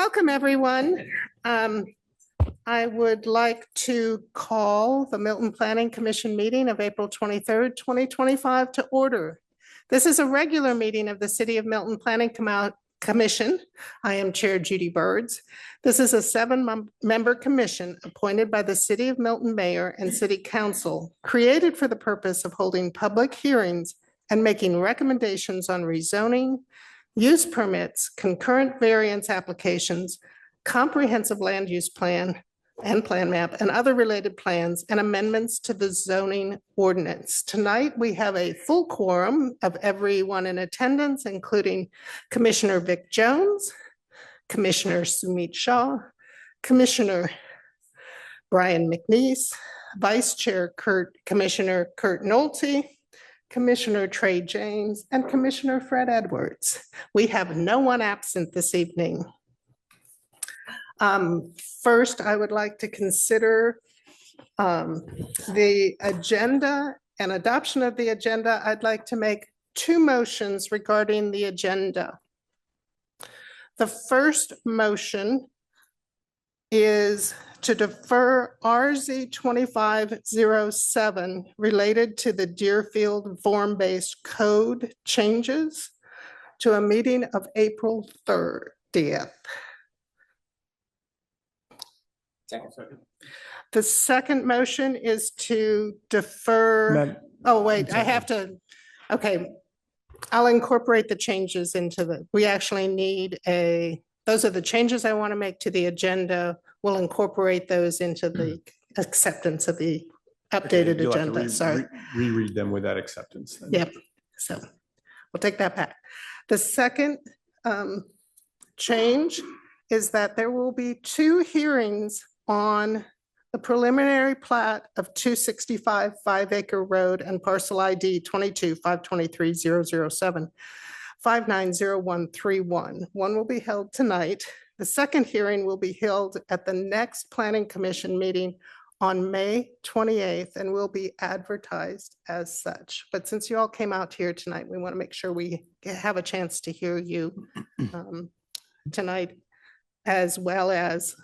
Welcome, everyone. I would like to call the Milton Planning Commission meeting of April 23rd, 2025 to order. This is a regular meeting of the City of Milton Planning Commission. I am Chair Judy Birds. This is a 7-member commission appointed by the City of Milton Mayor and City Council, created for the purpose of holding public hearings and making recommendations on rezoning, use permits, concurrent variance applications, comprehensive land use plan and plan map, and other related plans and amendments to the zoning ordinance. Tonight, we have a full quorum of everyone in attendance, including Commissioner Vic Jones, Commissioner Sumit Shah, Commissioner Brian McNeese, Vice Chair Commissioner Kurt Nolte, Commissioner Trey James, and Commissioner Fred Edwards. We have no one absent this evening. First, I would like to consider the agenda and adoption of the agenda. I'd like to make 2 motions regarding the agenda. The first motion is to defer RZ 2507 related to the Deerfield form-based code changes to a meeting of April 30th. Second. The second motion is to defer. Oh, wait, I have to. Okay, I'll incorporate the changes into we actually need those are the changes I want to make to the agenda. We'll incorporate those into the acceptance of the updated agenda. Sorry. Reread them with that acceptance. Then. Yep. So we'll take that back. The second change is that there will be 2 hearings on the preliminary plat of 265 5-acre road and parcel ID 22-523-007 590131. One will be held tonight. The second hearing will be held at the next Planning Commission meeting on May 28th and will be advertised as such. But since you all came out here tonight, we want to make sure we have a chance to hear you tonight, as well as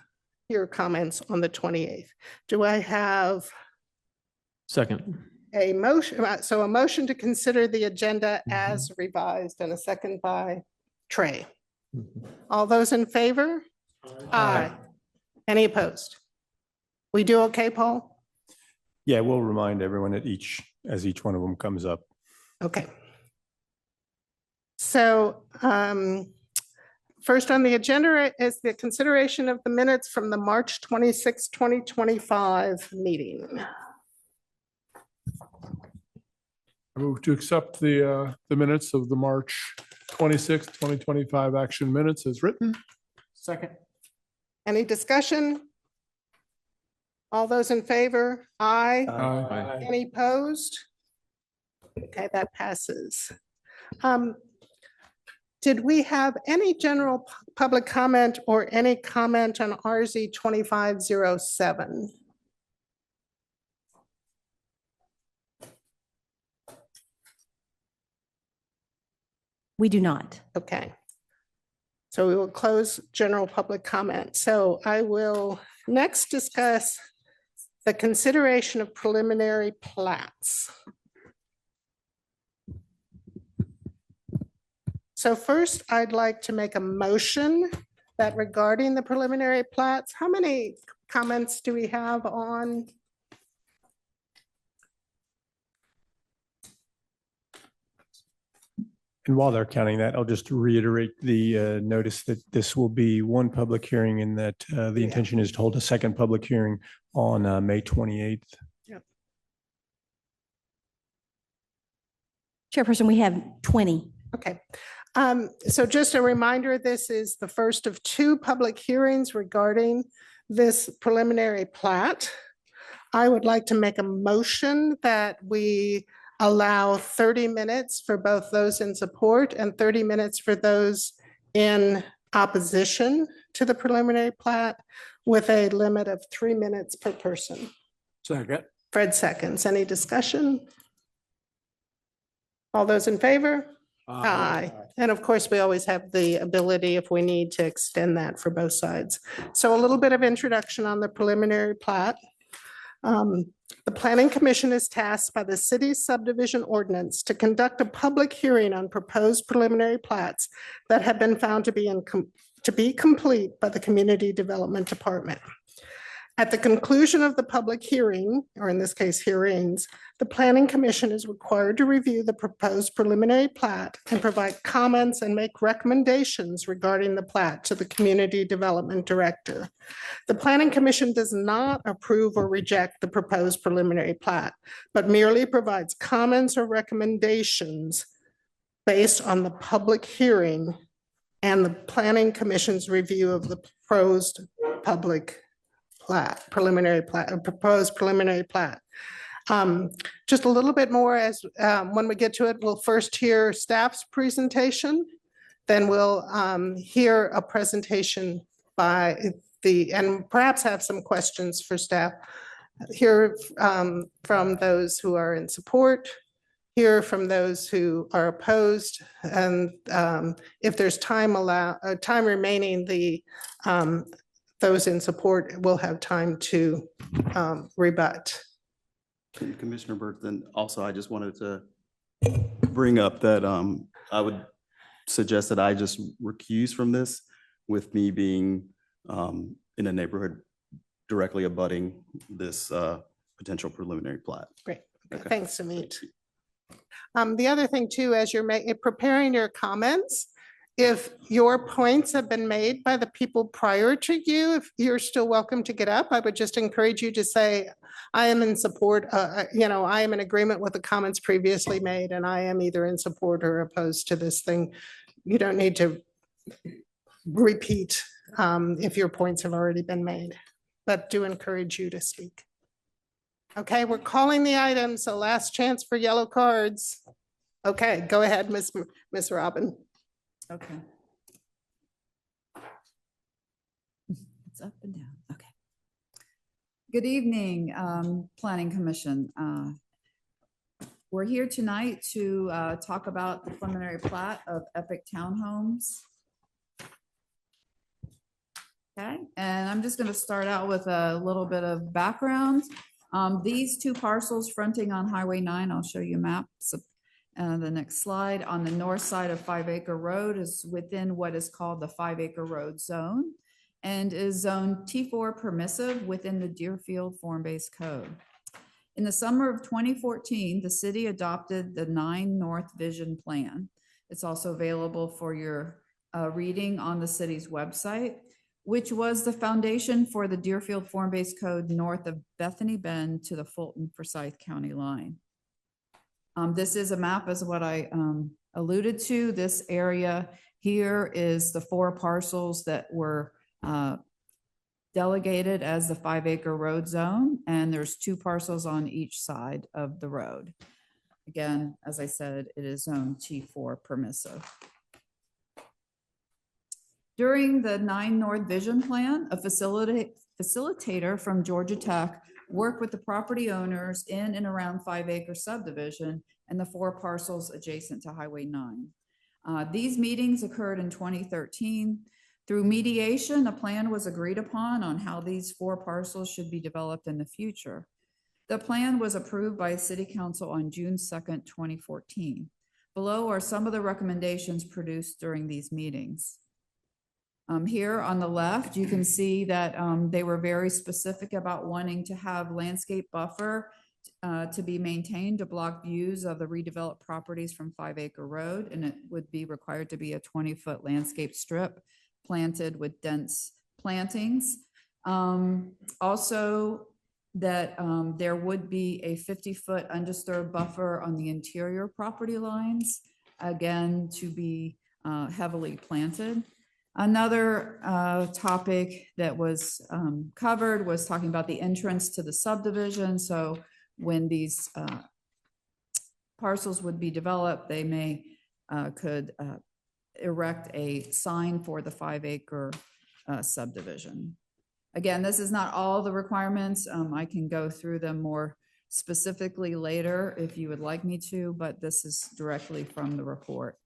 your comments on the 28th. Do I have Second. a motion? So a motion to consider the agenda as revised and a second by Trey. All those in favor? Aye. Any opposed? We do okay, Paul? Yeah, we'll remind everyone as each one of them comes up. Okay. So first on the agenda is the consideration of the minutes from the March 26, 2025 meeting. I move to accept the minutes of the March 26, 2025 action minutes as written. Second. Any discussion? All those in favor? Aye. Aye. Any opposed? Okay, that passes. Did we have any general public comment or any comment on RZ 2507? We do not. Okay. So we will close general public comment. So I will next discuss the consideration of preliminary plats. So first, I'd like to make a motion that regarding the preliminary plats, how many comments do we have on? And while they're counting that, I'll just reiterate the notice that this will be one public hearing and that the intention is to hold a second public hearing on May 28th. Yep. Chairperson, we have 20. Okay. So just a reminder, this is the first of 2 public hearings regarding this preliminary plat. I would like to make a motion that we allow 30 minutes for both those in support and 30 minutes for those in opposition to the preliminary plat, with a limit of 3 minutes per person. Second. Fred seconds. Any discussion? All those in favor? Aye. And of course, we always have the ability, if we need, to extend that for both sides. So a little bit of introduction on the preliminary plat. The Planning Commission is tasked by the city's subdivision ordinance to conduct a public hearing on proposed preliminary plats that have been found to be complete by the Community Development Department. At the conclusion of the public hearing, or in this case hearings, the Planning Commission is required to review the proposed preliminary plat and provide comments and make recommendations regarding the plat to the Community Development Director. The Planning Commission does not approve or reject the proposed preliminary plat, but merely provides comments or recommendations based on the public hearing and the Planning Commission's review of the proposed public preliminary plat, proposed preliminary plat. Just a little bit more as when we get to it, we'll first hear staff's presentation, then we'll hear a presentation by and perhaps have some questions for staff. Hear from those who are in support, hear from those who are opposed, and if there's time remaining, those in support will have time to rebut. Commissioner Burton, also, I just wanted to bring up that I would suggest that I just recuse from this, with me being in a neighborhood directly abutting this potential preliminary plat. Great. Okay. Thanks, Amit. The other thing too, as you're preparing your comments, if your points have been made by the people prior to you, if you're still welcome to get up, I would just encourage you to say, I am in support, I am in agreement with the comments previously made, and I am either in support or opposed to this thing. You don't need to repeat if your points have already been made, but do encourage you to speak. Okay, we're calling the item, so last chance for yellow cards. Okay, go ahead, Miss Robin. Okay. It's up and down. Okay. Good evening, Planning Commission. We're here tonight to talk about the preliminary plat of Epic Townhomes. Okay, and I'm just going to start out with a little bit of background. These two parcels fronting on Highway 9, I'll show you maps. The next slide, on the north side of 5 Acre Road, is within what is called the 5 Acre Road Zone and is zone T4 permissive within the Deerfield Form-Based Code. In the summer of 2014, the city adopted the 9 North Vision Plan. It's also available for your reading on the city's website, which was the foundation for the Deerfield Form-Based Code north of Bethany Bend to the Fulton-Forsyth County line. This is a map, as what I alluded to. This area here is the 4 parcels that were delegated as the 5 Acre Road Zone, and there's 2 parcels on each side of the road. Again, as I said, it is zone T4 permissive. During the 9 North Vision Plan, a facilitator from Georgia Tech worked with the property owners in and around 5 Acre subdivision and the 4 parcels adjacent to Highway 9. These meetings occurred in 2013. Through mediation, a plan was agreed upon on how these 4 parcels should be developed in the future. The plan was approved by City Council on June 2nd, 2014. Below are some of the recommendations produced during these meetings. Here on the left, you can see that they were very specific about wanting to have landscape buffer to be maintained to block views of the redeveloped properties from 5 Acre Road, and it would be required to be a 20-foot landscape strip planted with dense plantings. Also, that there would be a 50-foot undisturbed buffer on the interior property lines, again, to be heavily planted. Another topic that was covered was talking about the entrance to the subdivision. So when these parcels would be developed, they could erect a sign for the 5 Acre subdivision. Again, this is not all the requirements. I can go through them more specifically later if you would like me to, but this is directly from the report.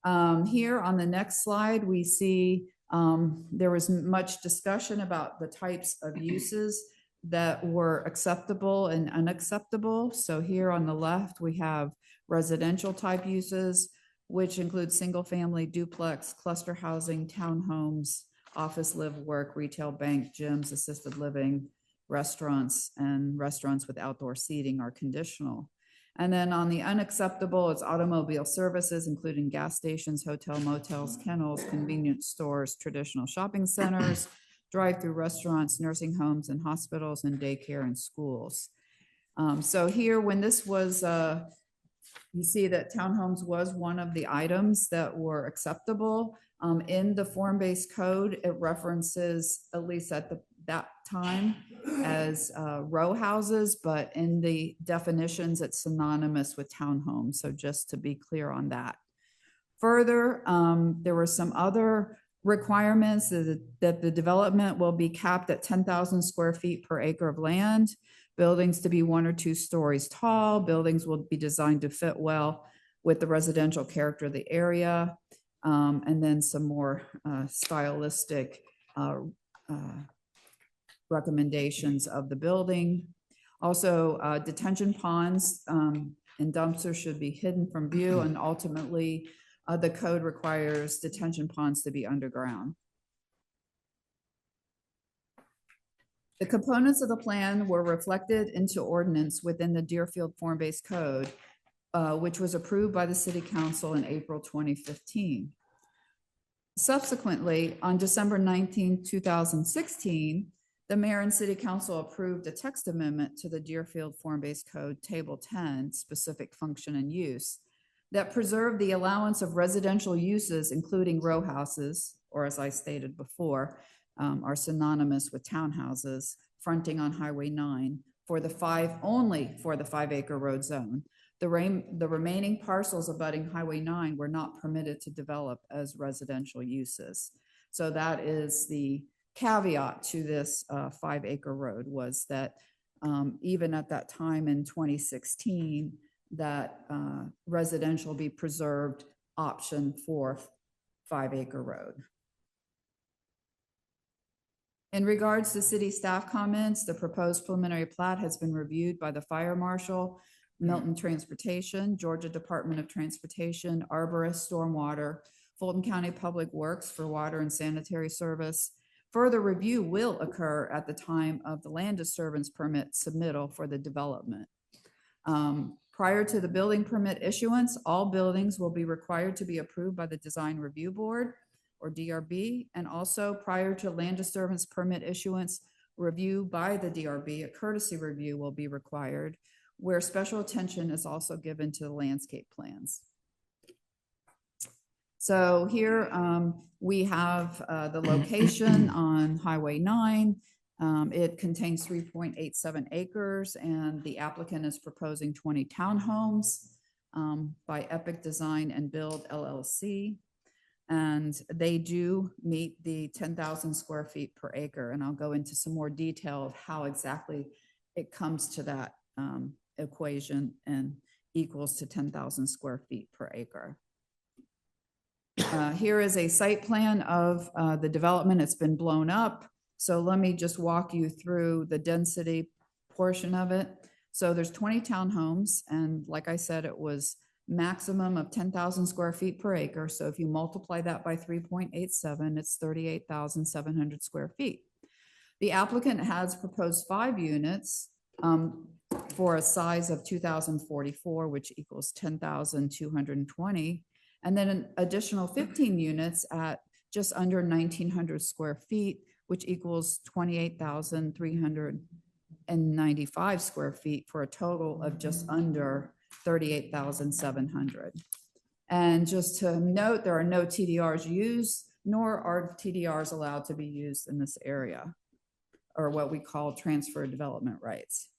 Here on the next slide, we see there was much discussion about the types of uses that were acceptable and unacceptable. So here on the left, we have residential type uses, which include single-family, duplex, cluster housing, townhomes, office, live, work, retail, bank, gyms, assisted living, restaurants, and restaurants with outdoor seating are conditional. And then on the unacceptable, it's automobile services, including gas stations, hotel, motels, kennels, convenience stores, traditional shopping centers, drive-through restaurants, nursing homes and hospitals, and daycare and schools. So here, when this was, you see that townhomes was one of the items that were acceptable. In the form-based code, it references, at least at that time, as row houses, but in the definitions, it's synonymous with townhomes. So just to be clear on that. Further, there were some other requirements that the development will be capped at 10,000 square feet per acre of land, buildings to be 1 or 2 stories tall, buildings will be designed to fit well with the residential character of the area, and then some more stylistic recommendations of the building. Also, detention ponds and dumpsters should be hidden from view, and ultimately, the code requires detention ponds to be underground. The components of the plan were reflected into ordinance within the Deerfield Form-Based Code, which was approved by the City Council in April 2015. Subsequently, on December 19, 2016, the Mayor and City Council approved a text amendment to the Deerfield Form-Based Code Table 10, Specific Function and Use, that preserved the allowance of residential uses, including row houses, or as I stated before, are synonymous with townhouses fronting on Highway 9 only for the 5-acre road zone. The remaining parcels abutting Highway 9 were not permitted to develop as residential uses. So that is the caveat to this 5-acre road, was that even at that time in 2016, that residential be preserved option for 5-acre road. In regards to city staff comments, the proposed preliminary plat has been reviewed by the Fire Marshal, Milton Transportation, Georgia Department of Transportation, Arborist, Stormwater, Fulton County Public Works for water and sanitary service. Further review will occur at the time of the land disturbance permit submittal for the development. Prior to the building permit issuance, all buildings will be required to be approved by the Design Review Board, or DRB, and also prior to land disturbance permit issuance, review by the DRB, a courtesy review will be required, where special attention is also given to the landscape plans. So here we have the location on Highway 9. It contains 3.87 acres, and the applicant is proposing 20 townhomes by Epic Design and Build LLC. And they do meet the 10,000 square feet per acre. And I'll go into some more detail of how exactly it comes to that equation and equals to 10,000 square feet per acre. Here is a site plan of the development. It's been blown up. So let me just walk you through the density portion of it. So there's 20 townhomes. And like I said, it was maximum of 10,000 square feet per acre. So if you multiply that by 3.87, it's 38,700 square feet. The applicant has proposed 5 units for a size of 2,044, which equals 10,220. And then an additional 15 units at just under 1,900 square feet, which equals 28,395 square feet, for a total of just under 38,700. And just to note, there are no TDRs used, nor are TDRs allowed to be used in this area, or what we call transfer development rights.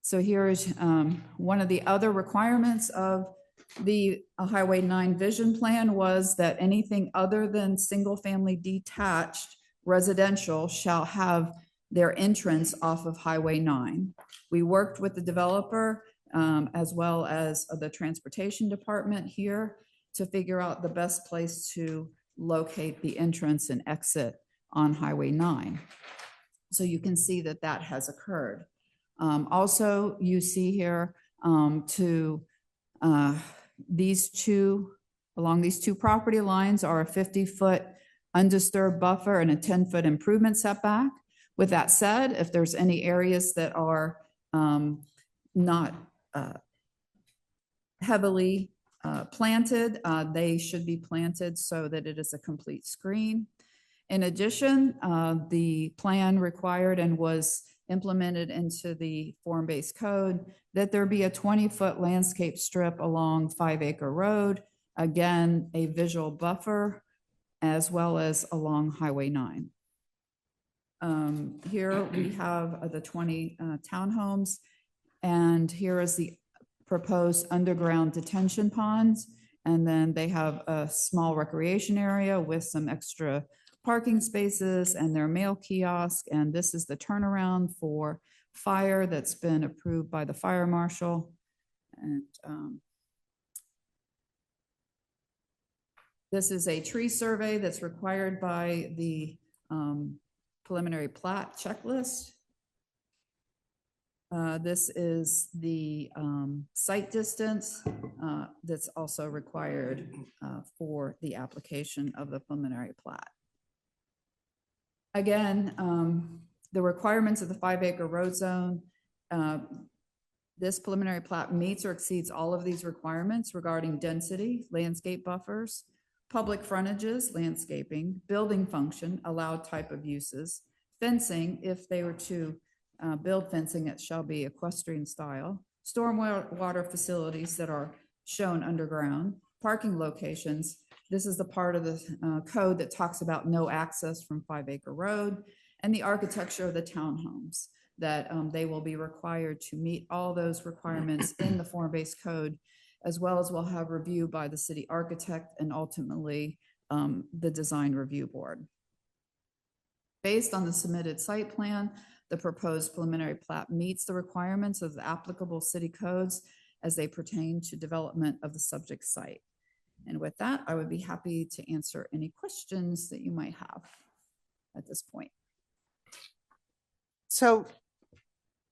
So here is one of the other requirements of the Highway 9 vision plan, was that anything other than single family detached residential shall have their entrance off of Highway 9. We worked with the developer as well as the transportation department here to figure out the best place to locate the entrance and exit on Highway 9. So you can see that that has occurred. Also, you see here along these two property lines are a 50-foot undisturbed buffer and a 10-foot improvement setback. With that said, if there's any areas that are not heavily planted, they should be planted so that it is a complete screen. In addition, the plan required and was implemented into the form-based code that there be a 20-foot landscape strip along 5 Acre Road, again, a visual buffer, as well as along Highway 9. Here we have the 20 townhomes, and here is the proposed underground detention ponds. And then they have a small recreation area with some extra parking spaces and their mail kiosk. And this is the turnaround for fire that's been approved by the fire marshal. And this is a tree survey that's required by the preliminary plat checklist. This is the site distance that's also required for the application of the preliminary plat. Again, the requirements of the 5 Acre road zone, this preliminary plat meets or exceeds all of these requirements regarding density, landscape buffers, public frontages, landscaping, building function, allowed type of uses, fencing, if they were to build fencing, it shall be equestrian style, stormwater facilities that are shown underground, parking locations. This is the part of the code that talks about no access from 5 Acre Road, and the architecture of the townhomes, that they will be required to meet all those requirements in the form-based code, as well as we'll have review by the city architect and ultimately the design review board. Based on the submitted site plan, the proposed preliminary plat meets the requirements of the applicable city codes as they pertain to development of the subject site. And with that, I would be happy to answer any questions that you might have at this point. So,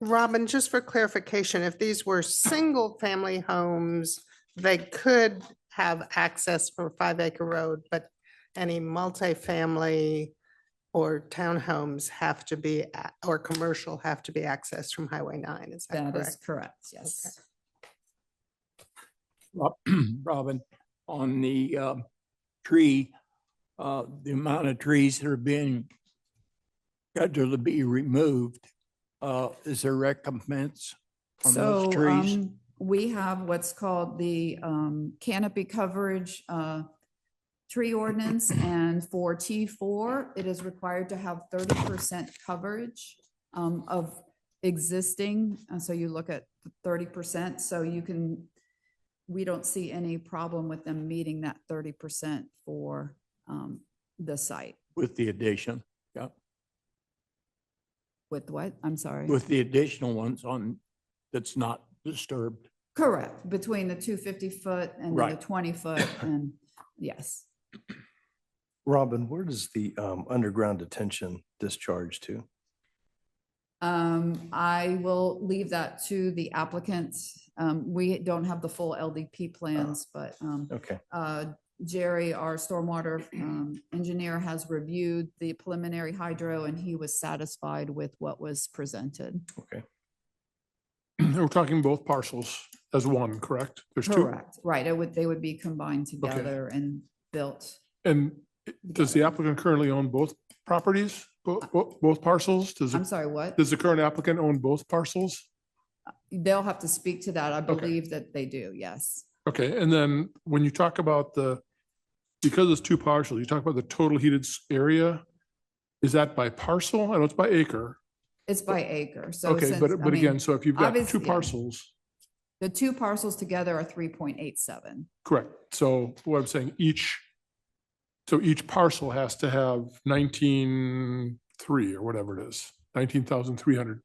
Robin, just for clarification, if these were single-family homes, they could have access for 5 Acre Road, but any multifamily or townhomes have to be, or commercial have to be accessed from Highway 9, is that That is correct? correct, yes. Robin, on the tree, the amount of trees that are being scheduled to be removed, is there recompense on those trees? We have what's called the canopy coverage tree ordinance, and for T4, it is required to have 30% coverage of existing. So you look at 30%, so you can, we don't see any problem with them meeting that 30% for the site. With the addition, yeah, With what? I'm sorry. with the additional ones on, that's not disturbed. Correct, between the 250-foot and then the Right. 20-foot, and yes. Robin, where does the underground detention discharge to? I will leave that to the applicants. We don't have the full LDP plans, but Okay, Jerry, our stormwater engineer, has reviewed the preliminary hydro, and he was satisfied with what was presented. okay. We're talking both parcels as one, correct? There's two. Correct, right. They would be combined together and built. And does the applicant currently own both properties, both parcels? I'm sorry, what? Does the current applicant own both parcels? They'll have to speak to that. I Okay. believe that they do, yes. Okay, and then when you talk about because it's two parcels, you talk about the total heated area, is that by parcel? I know it's by acre. It's by acre, so. Okay, since- but I again, mean, so if you've got obviously, two yeah. parcels, The two parcels together are 3.87. correct. So what I'm saying, each parcel has to have 19.3 or whatever it is. 19,300.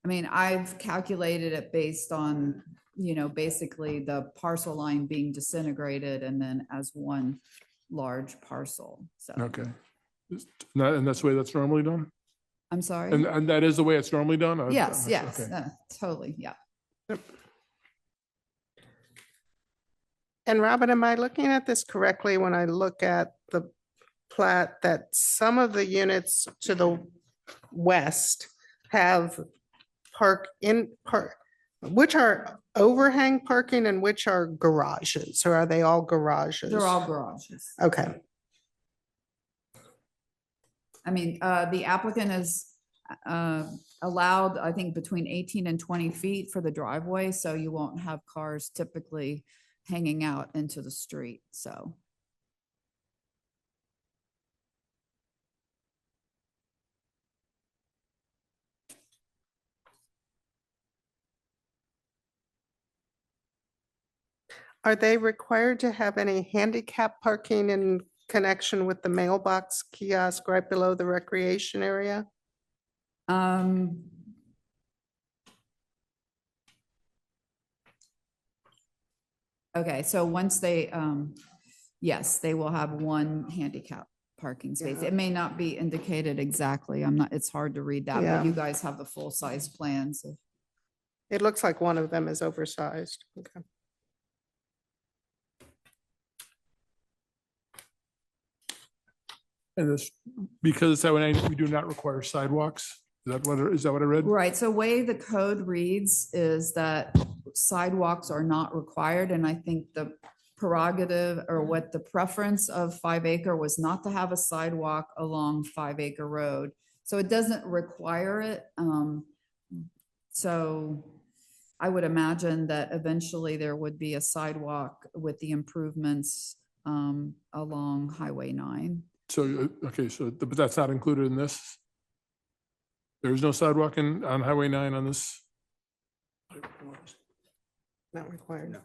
I mean, I've calculated it based on, basically the parcel line being disintegrated and then as one large parcel. So, Okay. And that's the way that's normally done? I'm sorry. And that is the way it's normally done? Yes, yes, Okay. totally, yeah. And Robin, am I looking at this correctly when I look at the plat that some of the units to the west have which are overhang parking and which are garages, or are they all garages? They're all garages. Okay, I mean, the applicant is allowed, I think, between 18 and 20 feet for the driveway, so you won't have cars typically hanging out into the street, so. are they required to have any handicap parking in connection with the mailbox kiosk right below the recreation area? Okay, so once they, yes, they will have one handicap parking space. Yeah. It may not be indicated exactly. it's hard to read that, Yeah. but you guys have the full-size plans. It looks like one of them is oversized. Okay. And this, because it's that way, we do not require sidewalks. Is that what I read? Right, so way the code reads is that sidewalks are not required, and I think the prerogative or what the preference of 5 acre was not to have a sidewalk along 5 acre road. So it doesn't require it. So I would imagine that eventually there would be a sidewalk with the improvements along Highway 9. So, okay, but that's not included in this? There is no sidewalk on Highway 9 on this? Not required.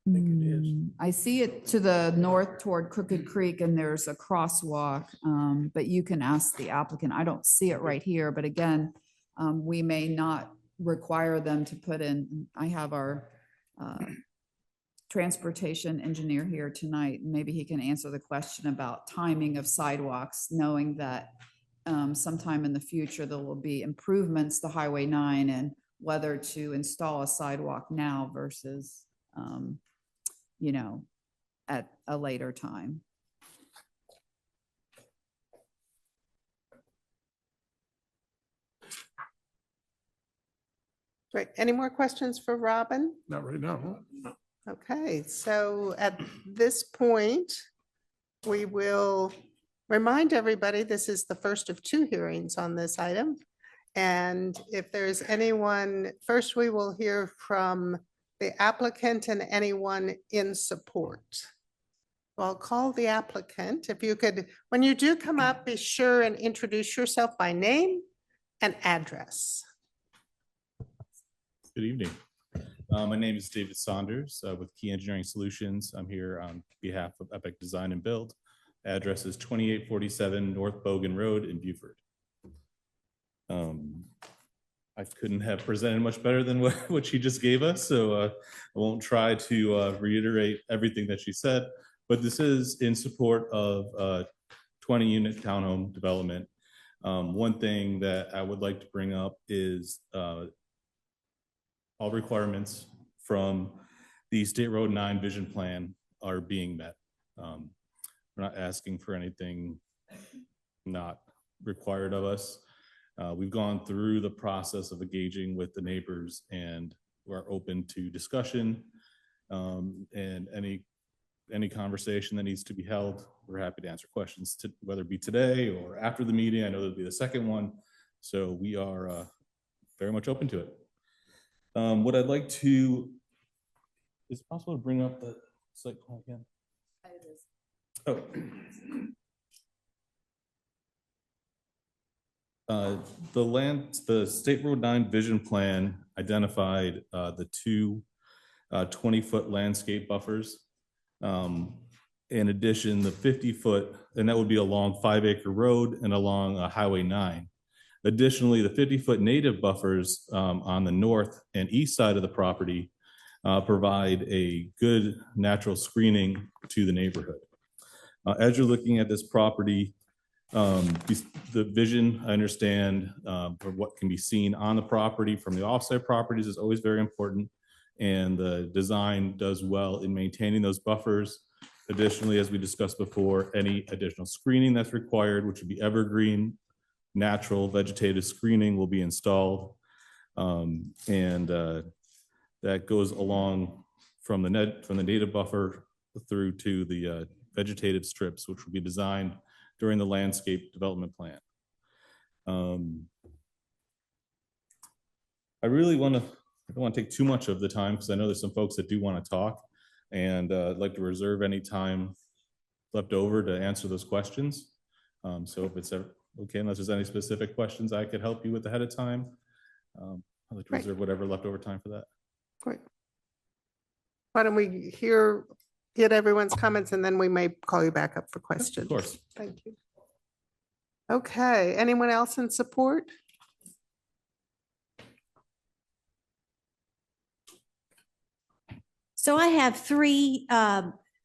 No. I see it to the north toward Crooked Creek and there's a crosswalk, but you can ask the applicant. I don't see it right here, but again, we may not require them to put in, I have our transportation engineer here tonight. Maybe he can answer the question about timing of sidewalks, knowing that sometime in the future, there will be improvements to Highway 9 and whether to install a sidewalk now versus, at a later time. Great. Any more questions for Robin? Not right now. Huh? Okay, so at this point, we will remind everybody this is the first of 2 hearings on this item. And if there's anyone, first we will hear from the applicant and anyone in support. I'll call the applicant. If you could, when you do come up, be sure and introduce yourself by name and address. Good evening. My name is David Saunders with Key Engineering Solutions. I'm here on behalf of Epic Design and Build. Address is 2847 North Bogan Road in Beaufort. I couldn't have presented much better than what she just gave us, so I won't try to reiterate everything that she said, but this is in support of 20-unit townhome development. One thing that I would like to bring up is all requirements from the State Road 9 vision plan are being met. We're not asking for anything not required of us. We've gone through the process of engaging with the neighbors and we're open to discussion and any conversation that needs to be held. We're happy to answer questions, whether it be today or after the meeting. I know there'll be the second one. So we are very much open to it. What I'd like to, is it possible to bring up the site plan again? Oh. The State Road 9 vision plan identified the 2 20-foot landscape buffers. In addition, the 50-foot, and that would be along 5 acre road and along Highway 9. Additionally, the 50-foot native buffers on the north and east side of the property provide a good natural screening to the neighborhood. As you're looking at this property, the vision, I understand, for what can be seen on the property from the offsite properties is always very important. And the design does well in maintaining those buffers. Additionally, as we discussed before, any additional screening that's required, which would be evergreen, natural vegetative screening, will be installed. That goes along from the native buffer through to the vegetative strips, which will be designed during the landscape development plan. I don't want to take too much of the time because I know there's some folks that do want to talk, and I'd like to reserve any time left over to answer those questions. So if it's okay, unless there's any specific questions I could help you with ahead of time, I'd like to reserve whatever leftover time for that. Great. Why don't we get everyone's comments, and then we may call you back up for questions. Of course. Thank you. Okay, anyone else in support? So I have three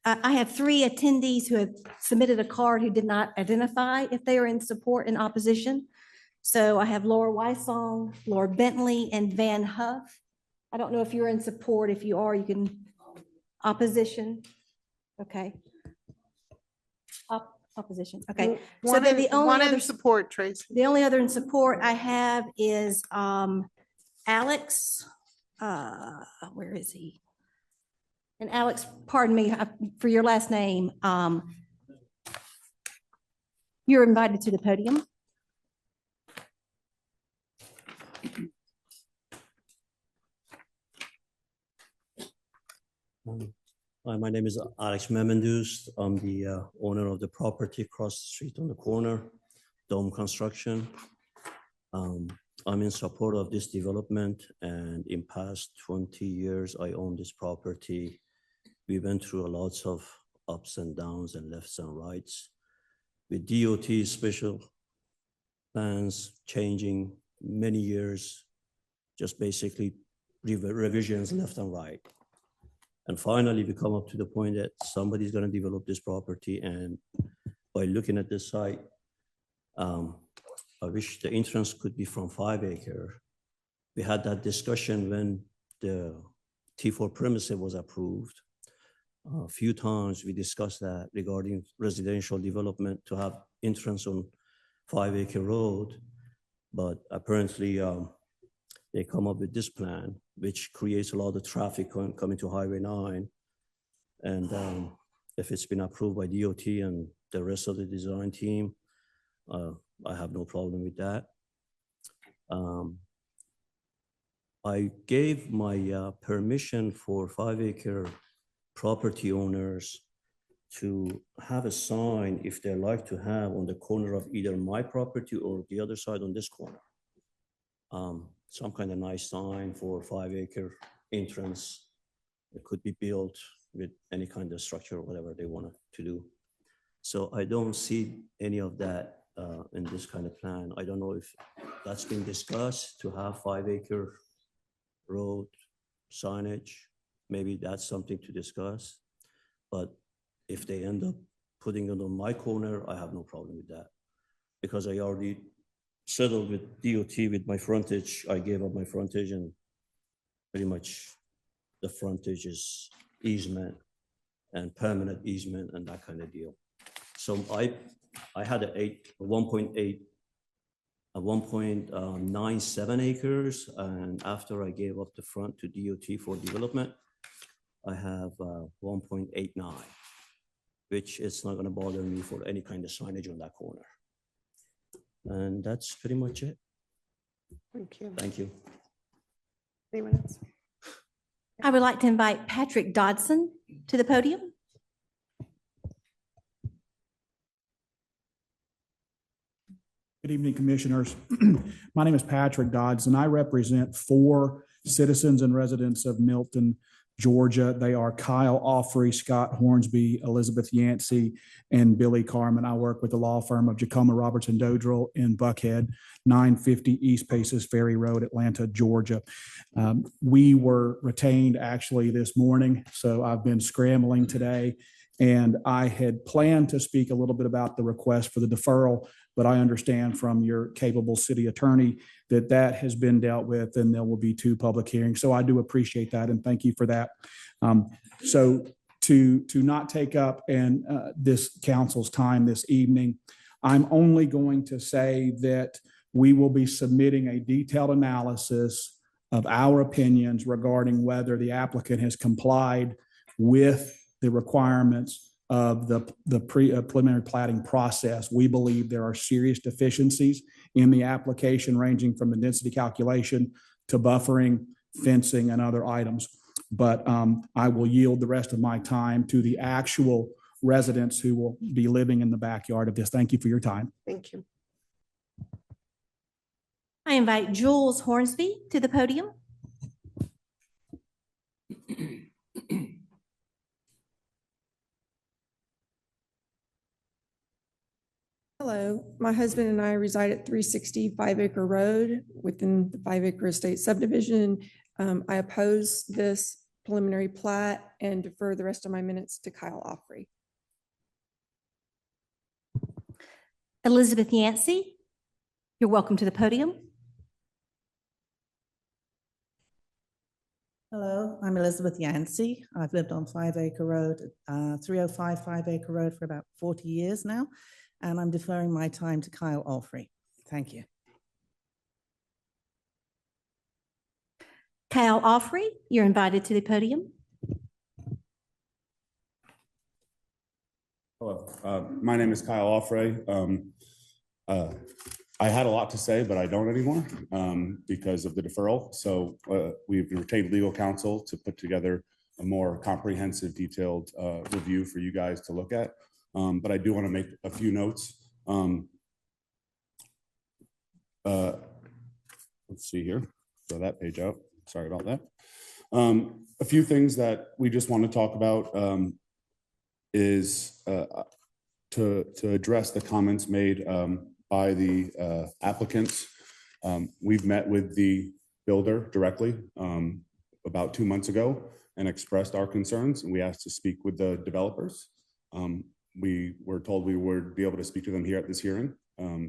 attendees who have submitted a card who did not identify if they are in support and opposition. So I have Laura Weissong, Laura Bentley, and Van Huff. I don't know if you're in support. If you are, you can opposition. Okay. Opposition. Okay. So then the only One in other support, Tracy. The only other in support I have is Alex. Where is he? And Alex, pardon me for your last name. You're invited to the podium. Hi, my name is Alex Memendus. I'm the owner of the property across the street on the corner, Dome Construction. I'm in support of this development, and in past 20 years, I own this property. We went through lots of ups and downs and lefts and rights. With DOT special plans changing many years, just basically revisions left and right. And finally, we come up to the point that somebody's going to develop this property. And by looking at this site, I wish the entrance could be from 5 acre. We had that discussion when the T4 premise was approved. A few times we discussed that regarding residential development to have entrance on 5 acre road. But apparently they come up with this plan, which creates a lot of traffic coming to Highway 9. And if it's been approved by DOT and the rest of the design team, I have no problem with that. I gave my permission for 5 acre property owners to have a sign if they like to have on the corner of either my property or the other side on this corner. Some kind of nice sign for 5 acre entrance. It could be built with any kind of structure or whatever they want to do. So I don't see any of that in this kind of plan. I don't know if that's been discussed to have 5 acre road signage. Maybe that's something to discuss. But if they end up putting it on my corner, I have no problem with that. Because I already settled with DOT with my frontage. I gave up my frontage, and pretty much the frontage is easement and permanent easement and that kind of deal. So I had a 1.97 acres, and after I gave up the front to DOT for development, I have 1.89, which is not going to bother me for any kind of signage on that corner. And that's pretty much it. Thank you. Thank you. Anyone else? I would like to invite Patrick Dodson to the podium. Good evening, commissioners. My name is Patrick Dodson. I represent 4 citizens and residents of Milton, Georgia. They are Kyle Offrey, Scott Hornsby, Elizabeth Yancey, and Billy Carmen. I work with the law firm of Jacoma Robertson Dodrell in Buckhead, 950 East Paces Ferry Road, Atlanta, Georgia. We were retained actually this morning, so I've been scrambling today. And I had planned to speak a little bit about the request for the deferral, but I understand from your capable city attorney that that has been dealt with and there will be 2 public hearings. So I do appreciate that and thank you for that. So to not take up this council's time this evening, I'm only going to say that we will be submitting a detailed analysis of our opinions regarding whether the applicant has complied with the requirements of the preliminary plating process. We believe there are serious deficiencies in the application ranging from the density calculation to buffering, fencing, and other items. But I will yield the rest of my time to the actual residents who will be living in the backyard of this. Thank you for your time. Thank you. I invite Jules Hornsby to the podium. Hello, my husband and I reside at 360 5 Acre Road within the 5 Acre Estate subdivision. I oppose this preliminary plat and defer the rest of my minutes to Kyle Offrey. Elizabeth Yancey, you're welcome to the podium. Hello, I'm Elizabeth Yancey. I've lived on 5 Acre Road, 305 5 Acre Road for about 40 years now, and I'm deferring my time to Kyle Offrey. Thank you. Kyle Offrey, you're invited to the podium. Hello, my name is Kyle Offrey. I had a lot to say, but I don't anymore because of the deferral. So we've retained legal counsel to put together a more comprehensive, detailed review for you guys to look at. But I do want to make a few notes. Let's see here. Throw that page out. Sorry about that. A few things that we just want to talk about is to address the comments made by the applicants. We've met with the builder directly about 2 months ago and expressed our concerns, and we asked to speak with the developers. We were told we would be able to speak to them here at this hearing.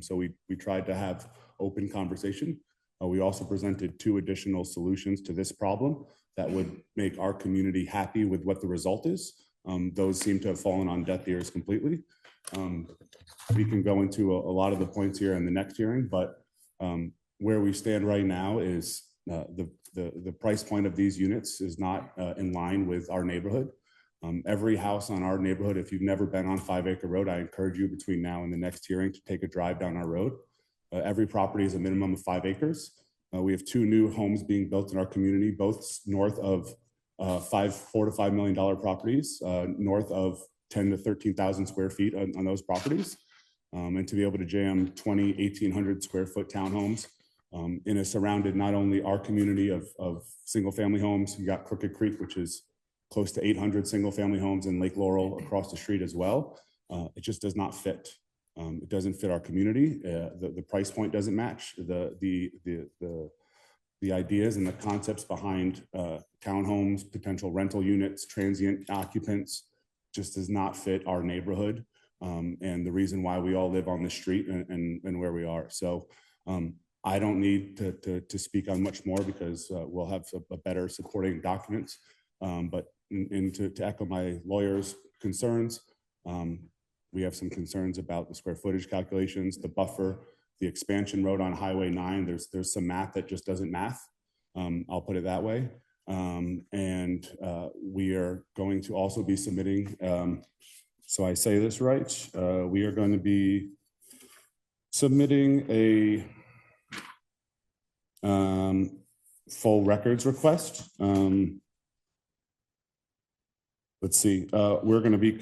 So we tried to have open conversation. We also presented 2 additional solutions to this problem that would make our community happy with what the result is. Those seem to have fallen on deaf ears completely. We can go into a lot of the points here in the next hearing, but where we stand right now is the price point of these units is not in line with our neighborhood. Every house on our neighborhood, if you've never been on 5 Acre Road, I encourage you between now and the next hearing to take a drive down our road. Every property is a minimum of 5 acres. We have 2 new homes being built in our community, both north of $4 to $5 million properties, north of 10 to 13,000 square feet on those properties. And to be able to jam 1,800 square foot townhomes in a surrounded, not only our community of single family homes, you got Crooked Creek, which is close to 800 single family homes in Lake Laurel across the street as well. It just does not fit. It doesn't fit our community. The price point doesn't match the ideas and the concepts behind townhomes, potential rental units, transient occupants, just does not fit our neighborhood and the reason why we all live on the street and where we are. So I don't need to speak on much more because we'll have a better supporting documents. But to echo my lawyer's concerns, we have some concerns about the square footage calculations, the buffer, the expansion road on Highway 9. There's some math that just doesn't math. I'll put it that way. And we are going to also be submitting, so I say this right, we are going to be submitting a full records request. Let's see, we're going to be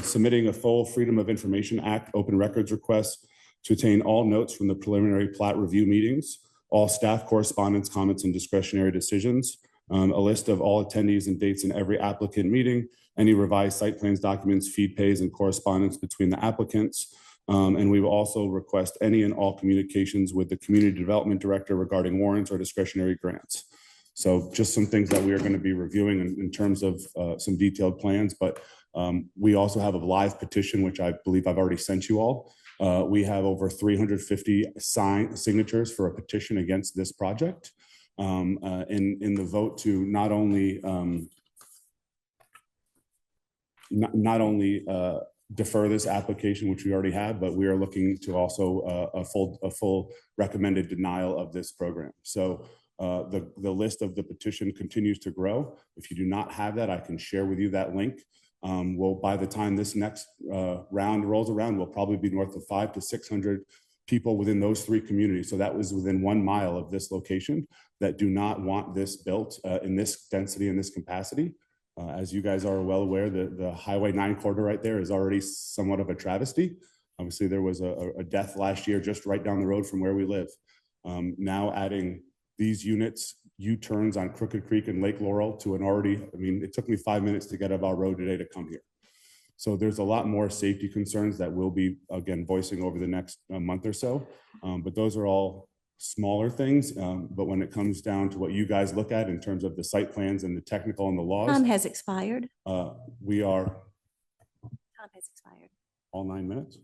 submitting a full Freedom of Information Act open records request to obtain all notes from the preliminary plat review meetings, all staff correspondence, comments, and discretionary decisions, a list of all attendees and dates in every applicant meeting, any revised site plans, documents, feed pays, and correspondence between the applicants. And we will also request any and all communications with the Community Development Director regarding warrants or discretionary grants. So just some things that we are going to be reviewing in terms of some detailed plans, but we also have a live petition, which I believe I've already sent you all. We have over 350 signatures for a petition against this project. In the vote to not only defer this application, which we already have, but we are looking to also a full recommended denial of this program. So the list of the petition continues to grow. If you do not have that, I can share with you that link. Well, by the time this next round rolls around, we'll probably be north of 500 to 600 people within those three communities. So that was within 1 mile of this location that do not want this built in this density and this capacity. As you guys are well aware, the Highway 9 corridor right there is already somewhat of a travesty. Obviously, there was a death last year just right down the road from where we live. Now adding these units, U-turns on Crooked Creek and Lake Laurel to an already, I mean, it took me 5 minutes to get up our road today to come here. So there's a lot more safety concerns that we'll be, again, voicing over the next month or so. But those are all smaller things. But when it comes down to what you guys look at in terms of the site plans and the technical and the laws. Time has expired. We are. Time has expired. All 9 minutes?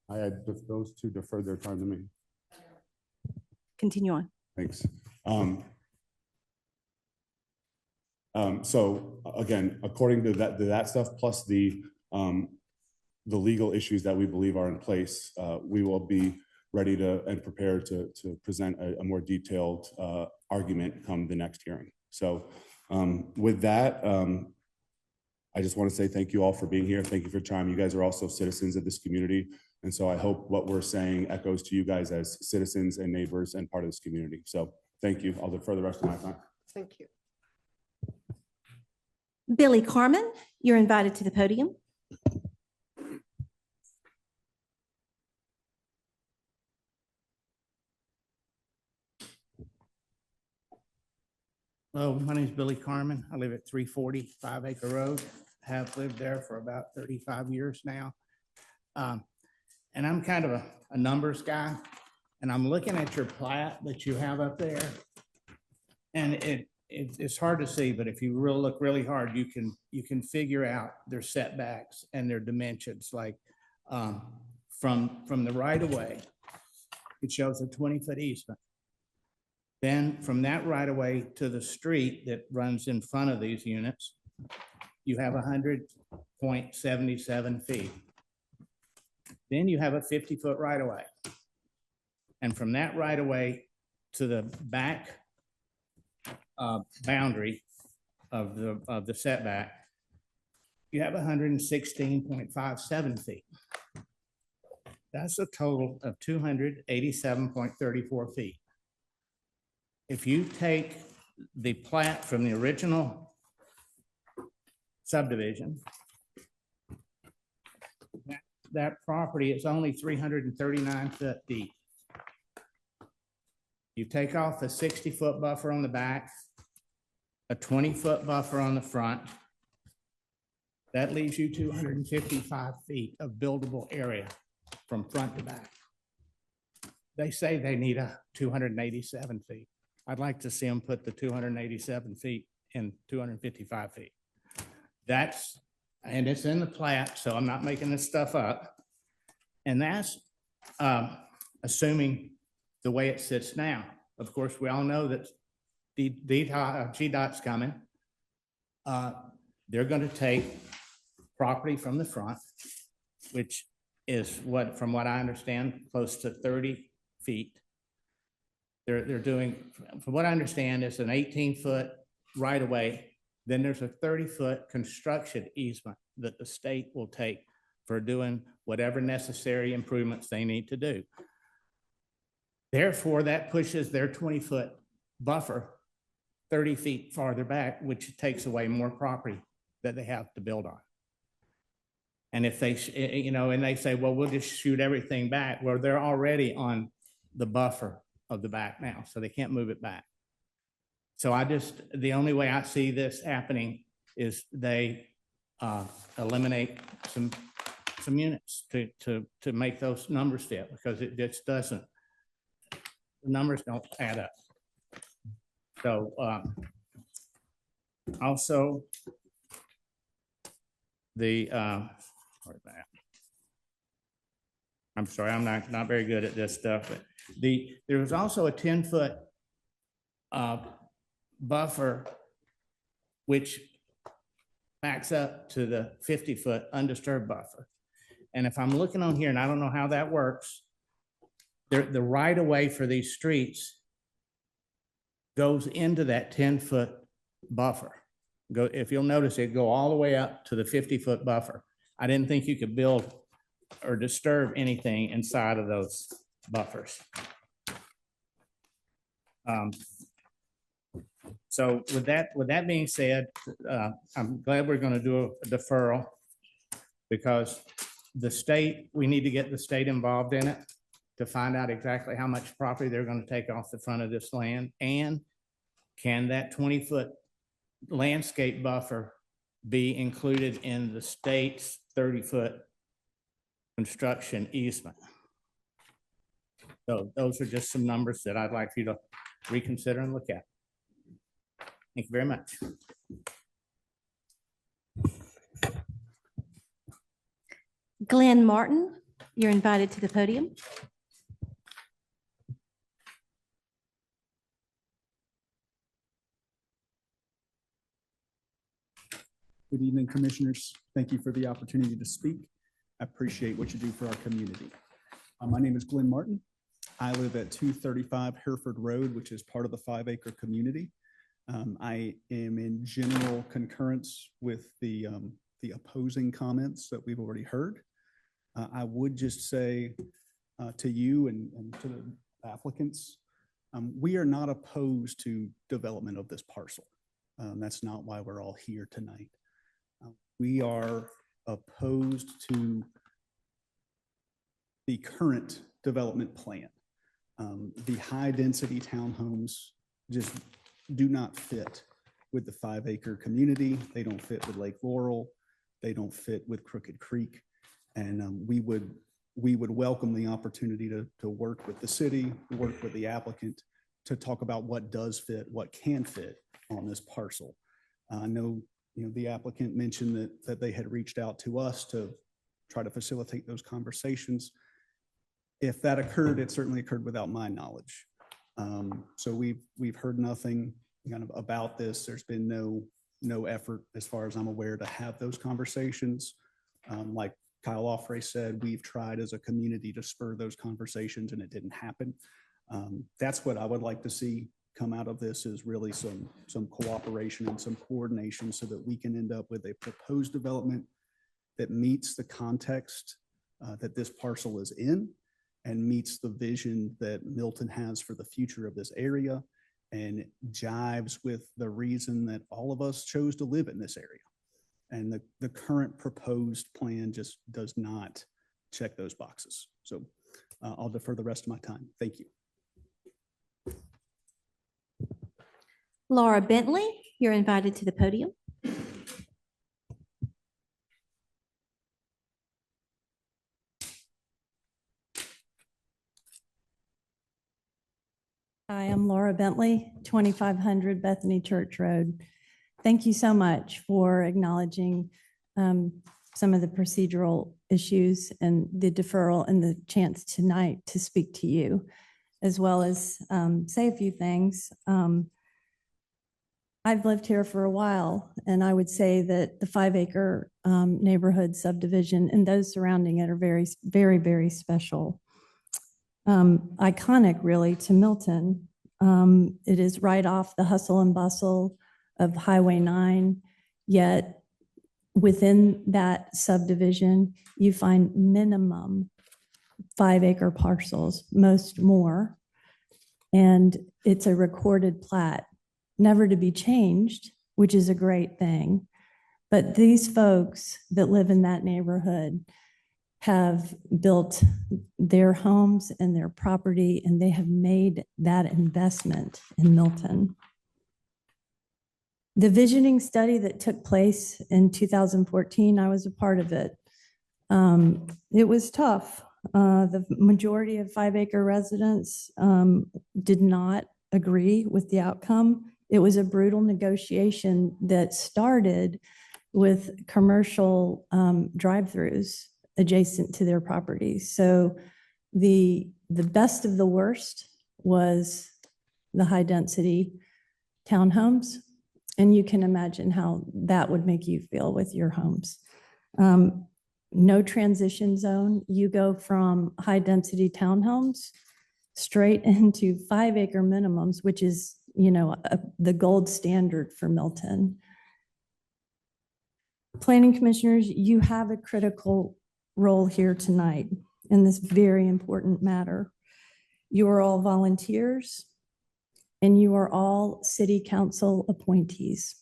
I had those two deferred their time to me. Continue on. Thanks. So again, according to that stuff, plus the legal issues that we believe are in place, we will be ready to and prepared to present a more detailed argument come the next hearing. So with that, I just want to say thank you all for being here. Thank you for your time. You guys are also citizens of this community. And so I hope what we're saying echoes to you guys as citizens and neighbors and part of this community. So thank you. I'll defer the rest of my time. Thank you. Billy Carmen, you're invited to the podium. Hello, my name is Billy Carmen. I live at 340 5 Acre Road. Have lived there for about 35 years now. And I'm kind of a numbers guy, and I'm looking at your plat that you have up there. And it's hard to see, but if you look really hard, you can figure out their setbacks and their dimensions. Like from the right of way, it shows a 20-foot easement. Then from that right of way to the street that runs in front of these units, you have 100.77 feet. Then you have a 50-foot right of way. And from that right of way to the back boundary of the setback, you have 116.57 feet. That's a total of 287.34 feet. If you take the plat from the original subdivision, that property is only 339 foot deep. You take off a 60-foot buffer on the back, a 20-foot buffer on the front. That leaves you 255 feet of buildable area from front to back. They say they need a 287 feet. I'd like to see them put the 287 feet in 255 feet. And it's in the plat, so I'm not making this stuff up. And that's assuming the way it sits now. Of course, we all know that GDOT's coming. They're going to take property from the front, which is from what I understand, close to 30 feet. They're doing, from what I understand, it's an 18-foot right of way. Then there's a 30-foot construction easement that the state will take for doing whatever necessary improvements they need to do. Therefore, that pushes their 20-foot buffer 30 feet farther back, which takes away more property that they have to build on. And if they, and they say, well, we'll just shoot everything back. Well, they're already on the buffer of the back now, so they can't move it back. So the only way I see this happening is they eliminate some units to make those numbers fit, because it just doesn't, the numbers don't add up. So also where's that? I'm sorry, I'm not very good at this stuff, but there was also a 10-foot buffer which backs up to the 50-foot undisturbed buffer. And if I'm looking on here, and I don't know how that works, the right of way for these streets goes into that 10-foot buffer. If you'll notice, it go all the way up to the 50-foot buffer. I didn't think you could build or disturb anything inside of those buffers. So with that being said, I'm glad we're going to do a deferral, because we need to get the state involved in it to find out exactly how much property they're going to take off the front of this land, and can that 20-foot landscape buffer be included in the state's 30-foot construction easement. So those are just some numbers that I'd like for you to reconsider and look at. Thank you very much. Glenn Martin, you're invited to the podium. Good evening, Commissioners. Thank you for the opportunity to speak. I appreciate what you do for our community. My name is Glenn Martin. I live at 235 Hereford Road, which is part of the 5-acre community. I am in general concurrence with the opposing comments that we've already heard. I would just say to you and to the applicants, we are not opposed to development of this parcel. That's not why we're all here tonight. We are opposed to the current development plan. The high-density townhomes just do not fit with the 5-acre community. They don't fit with Lake Laurel. They don't fit with Crooked Creek. And we would welcome the opportunity to work with the city, work with the applicant to talk about what does fit, what can fit on this parcel. I know, the applicant mentioned that they had reached out to us to try to facilitate those conversations. If that occurred, it certainly occurred without my knowledge. So we've heard nothing kind of about this. There's been no effort, as far as I'm aware, to have those conversations. Like Kyle Offray said, we've tried as a community to spur those conversations, and it didn't happen. That's what I would like to see come out of this, is really some cooperation and some coordination, so that we can end up with a proposed development that meets the context that this parcel is in, and meets the vision that Milton has for the future of this area, and jives with the reason that all of us chose to live in this area. And the current proposed plan just does not check those boxes. So I'll defer the rest of my time. Thank you. Laura Bentley, you're invited to the podium. Hi, I'm Laura Bentley, 2500 Bethany Church Road. Thank you so much for acknowledging some of the procedural issues and the deferral and the chance tonight to speak to you, as well as say a few things. I've lived here for a while, and I would say that the 5-acre neighborhood subdivision and those surrounding it are very, very, very special. Iconic, really, to Milton. It is right off the hustle and bustle of Highway 9, yet within that subdivision, you find minimum 5-acre parcels, most more, and it's a recorded plat, never to be changed, which is a great thing. But these folks that live in that neighborhood have built their homes and their property, and they have made that investment in Milton. The visioning study that took place in 2014, I was a part of it. It was tough. The majority of 5-acre residents did not agree with the outcome. It was a brutal negotiation that started with commercial drive-throughs adjacent to their properties. So the best of the worst was the high-density townhomes. And you can imagine how that would make you feel with your homes. No transition zone. You go from high-density townhomes straight into 5-acre minimums, which is, the gold standard for Milton. Planning commissioners, you have a critical role here tonight in this very important matter. You are all volunteers, and you are all city council appointees.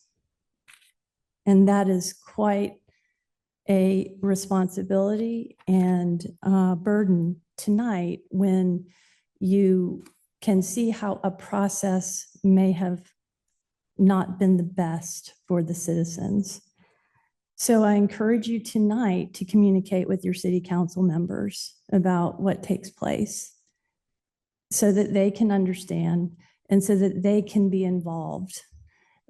And that is quite a responsibility and burden tonight when you can see how a process may have not been the best for the citizens. So I encourage you tonight to communicate with your city council members about what takes place so that they can understand and so that they can be involved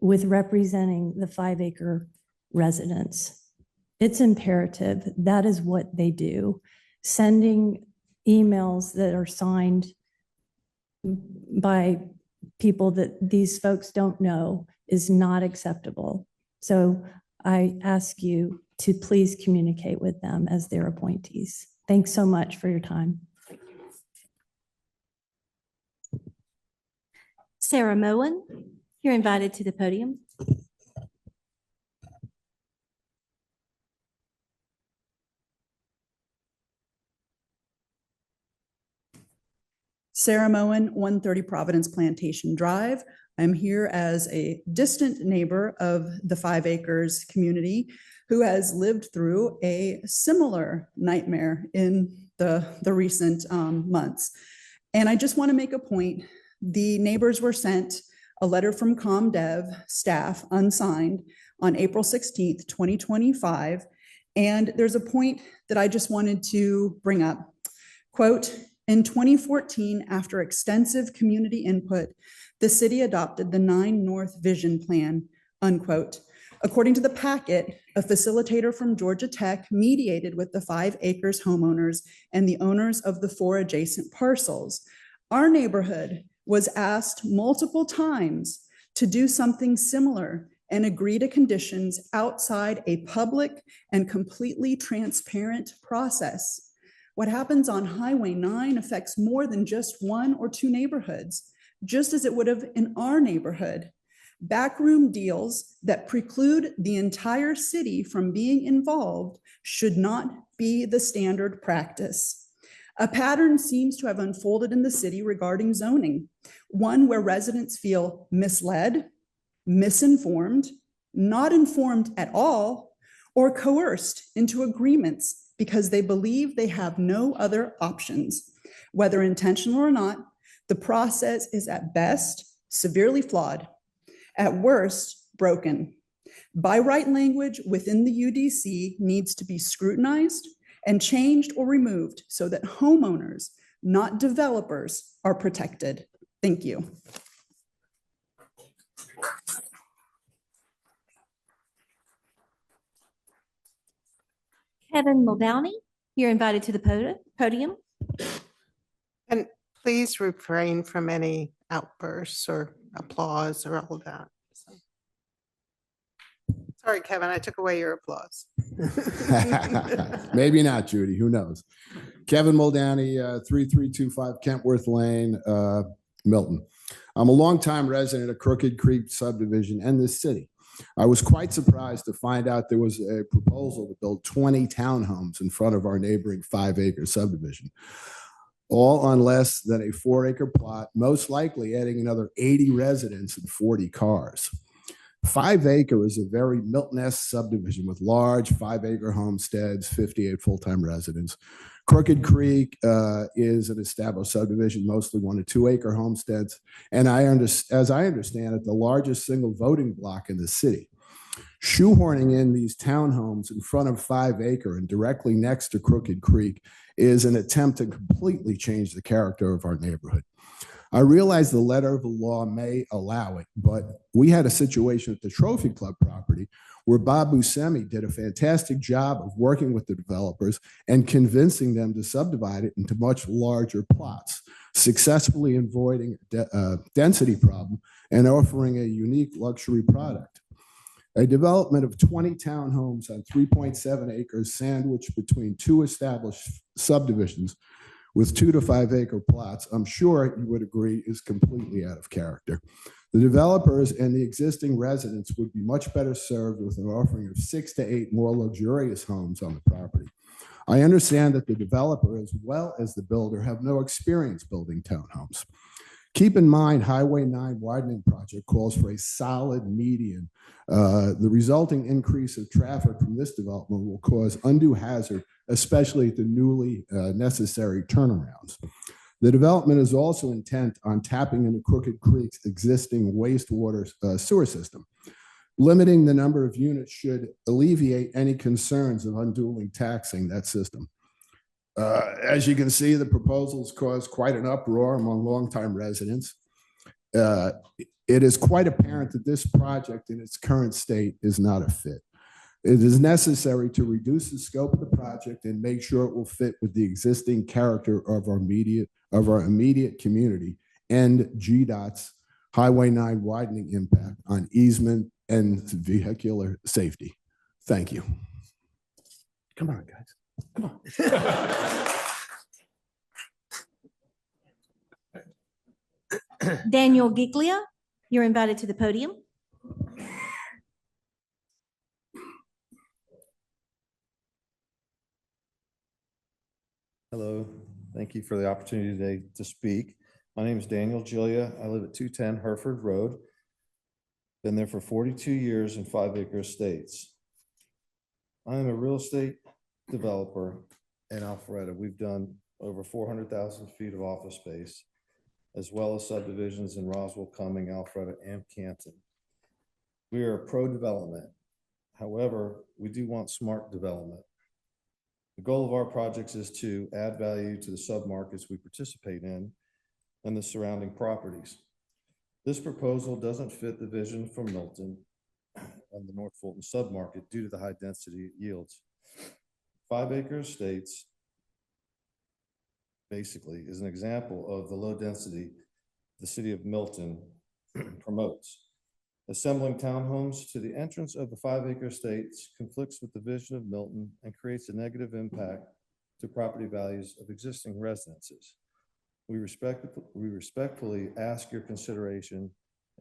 with representing the 5-acre residents. It's imperative. That is what they do. Sending emails that are signed by people that these folks don't know is not acceptable. So I ask you to please communicate with them as their appointees. Thanks so much for your time. Sarah Moen, you're invited to the podium. Sarah Moen, 130 Providence Plantation Drive. I'm here as a distant neighbor of the 5 Acres community who has lived through a similar nightmare in the recent months. And I just want to make a point. The neighbors were sent a letter from ComDev staff unsigned on April 16th, 2025. And there's a point that I just wanted to bring up. Quote, in 2014, after extensive community input, the city adopted the 9 North Vision Plan, unquote. According to the packet, a facilitator from Georgia Tech mediated with the 5 Acres homeowners and the owners of the 4 adjacent parcels. Our neighborhood was asked multiple times to do something similar and agree to conditions outside a public and completely transparent process. What happens on Highway 9 affects more than just 1 or 2 neighborhoods, just as it would have in our neighborhood. Backroom deals that preclude the entire city from being involved should not be the standard practice. A pattern seems to have unfolded in the city regarding zoning, one where residents feel misled, misinformed, not informed at all, or coerced into agreements because they believe they have no other options. Whether intentional or not, the process is at best severely flawed, at worst broken. By right language within the UDC needs to be scrutinized and changed or removed so that homeowners, not developers, are protected. Thank you. Kevin Muldowney, you're invited to the podium. And please refrain from any outbursts or applause or all of that. So. Sorry, Kevin, I took away your applause. Maybe not, Judy. Who knows? Kevin Muldowney, 3325 Kentworth Lane, Milton. I'm a longtime resident of Crooked Creek subdivision and this city. I was quite surprised to find out there was a proposal to build 20 townhomes in front of our neighboring 5 Acre subdivision, all on less than a 4 Acre plot, most likely adding another 80 residents and 40 cars. 5 Acre is a very Milton-esque subdivision with large 5 Acre homesteads, 58 full-time residents. Crooked Creek is an established subdivision, mostly 1 to 2 acre homesteads. And as I understand it, the largest single voting block in the city. Shoehorning in these townhomes in front of 5 acre and directly next to Crooked Creek is an attempt to completely change the character of our neighborhood. I realize the letter of the law may allow it, but we had a situation at the Trophy Club property where Bob Buscemi did a fantastic job of working with the developers and convincing them to subdivide it into much larger plots, successfully avoiding a density problem and offering a unique luxury product. A development of 20 townhomes on 3.7 acres sandwiched between 2 established subdivisions with 2 to 5 acre plots, I'm sure you would agree, is completely out of character. The developers and the existing residents would be much better served with an offering of 6 to 8 more luxurious homes on the property. I understand that the developer as well as the builder have no experience building townhomes. Keep in mind, Highway 9 widening project calls for a solid median. The resulting increase of traffic from this development will cause undue hazard, especially at the newly necessary turnarounds. The development is also intent on tapping into Crooked Creek's existing wastewater sewer system. Limiting the number of units should alleviate any concerns of unduly taxing that system. As you can see, the proposals caused quite an uproar among longtime residents. It is quite apparent that this project in its current state is not a fit. It is necessary to reduce the scope of the project and make sure it will fit with the existing character of our immediate community and GDOT's Highway 9 widening impact on easement and vehicular safety. Thank you. Come on, guys. Come on. Daniel Giglia, you're invited to the podium. Hello, thank you for the opportunity today to speak. My name is Daniel Giglia. I live at 210 Hereford Road. Been there for 42 years in 5 acre estates. I am a real estate developer in Alpharetta. We've done over 400,000 feet of office space, as well as subdivisions in Roswell, Cumming, Alpharetta, and Canton. We are pro-development. However, we do want smart development. The goal of our projects is to add value to the submarkets we participate in and the surrounding properties. This proposal doesn't fit the vision from Milton and the North Fulton submarket due to the high density it yields. 5 acre estates basically is an example of the low density the city of Milton promotes. Assembling townhomes to the entrance of the 5 acre estates conflicts with the vision of Milton and creates a negative impact to property values of existing residences. We respectfully ask your consideration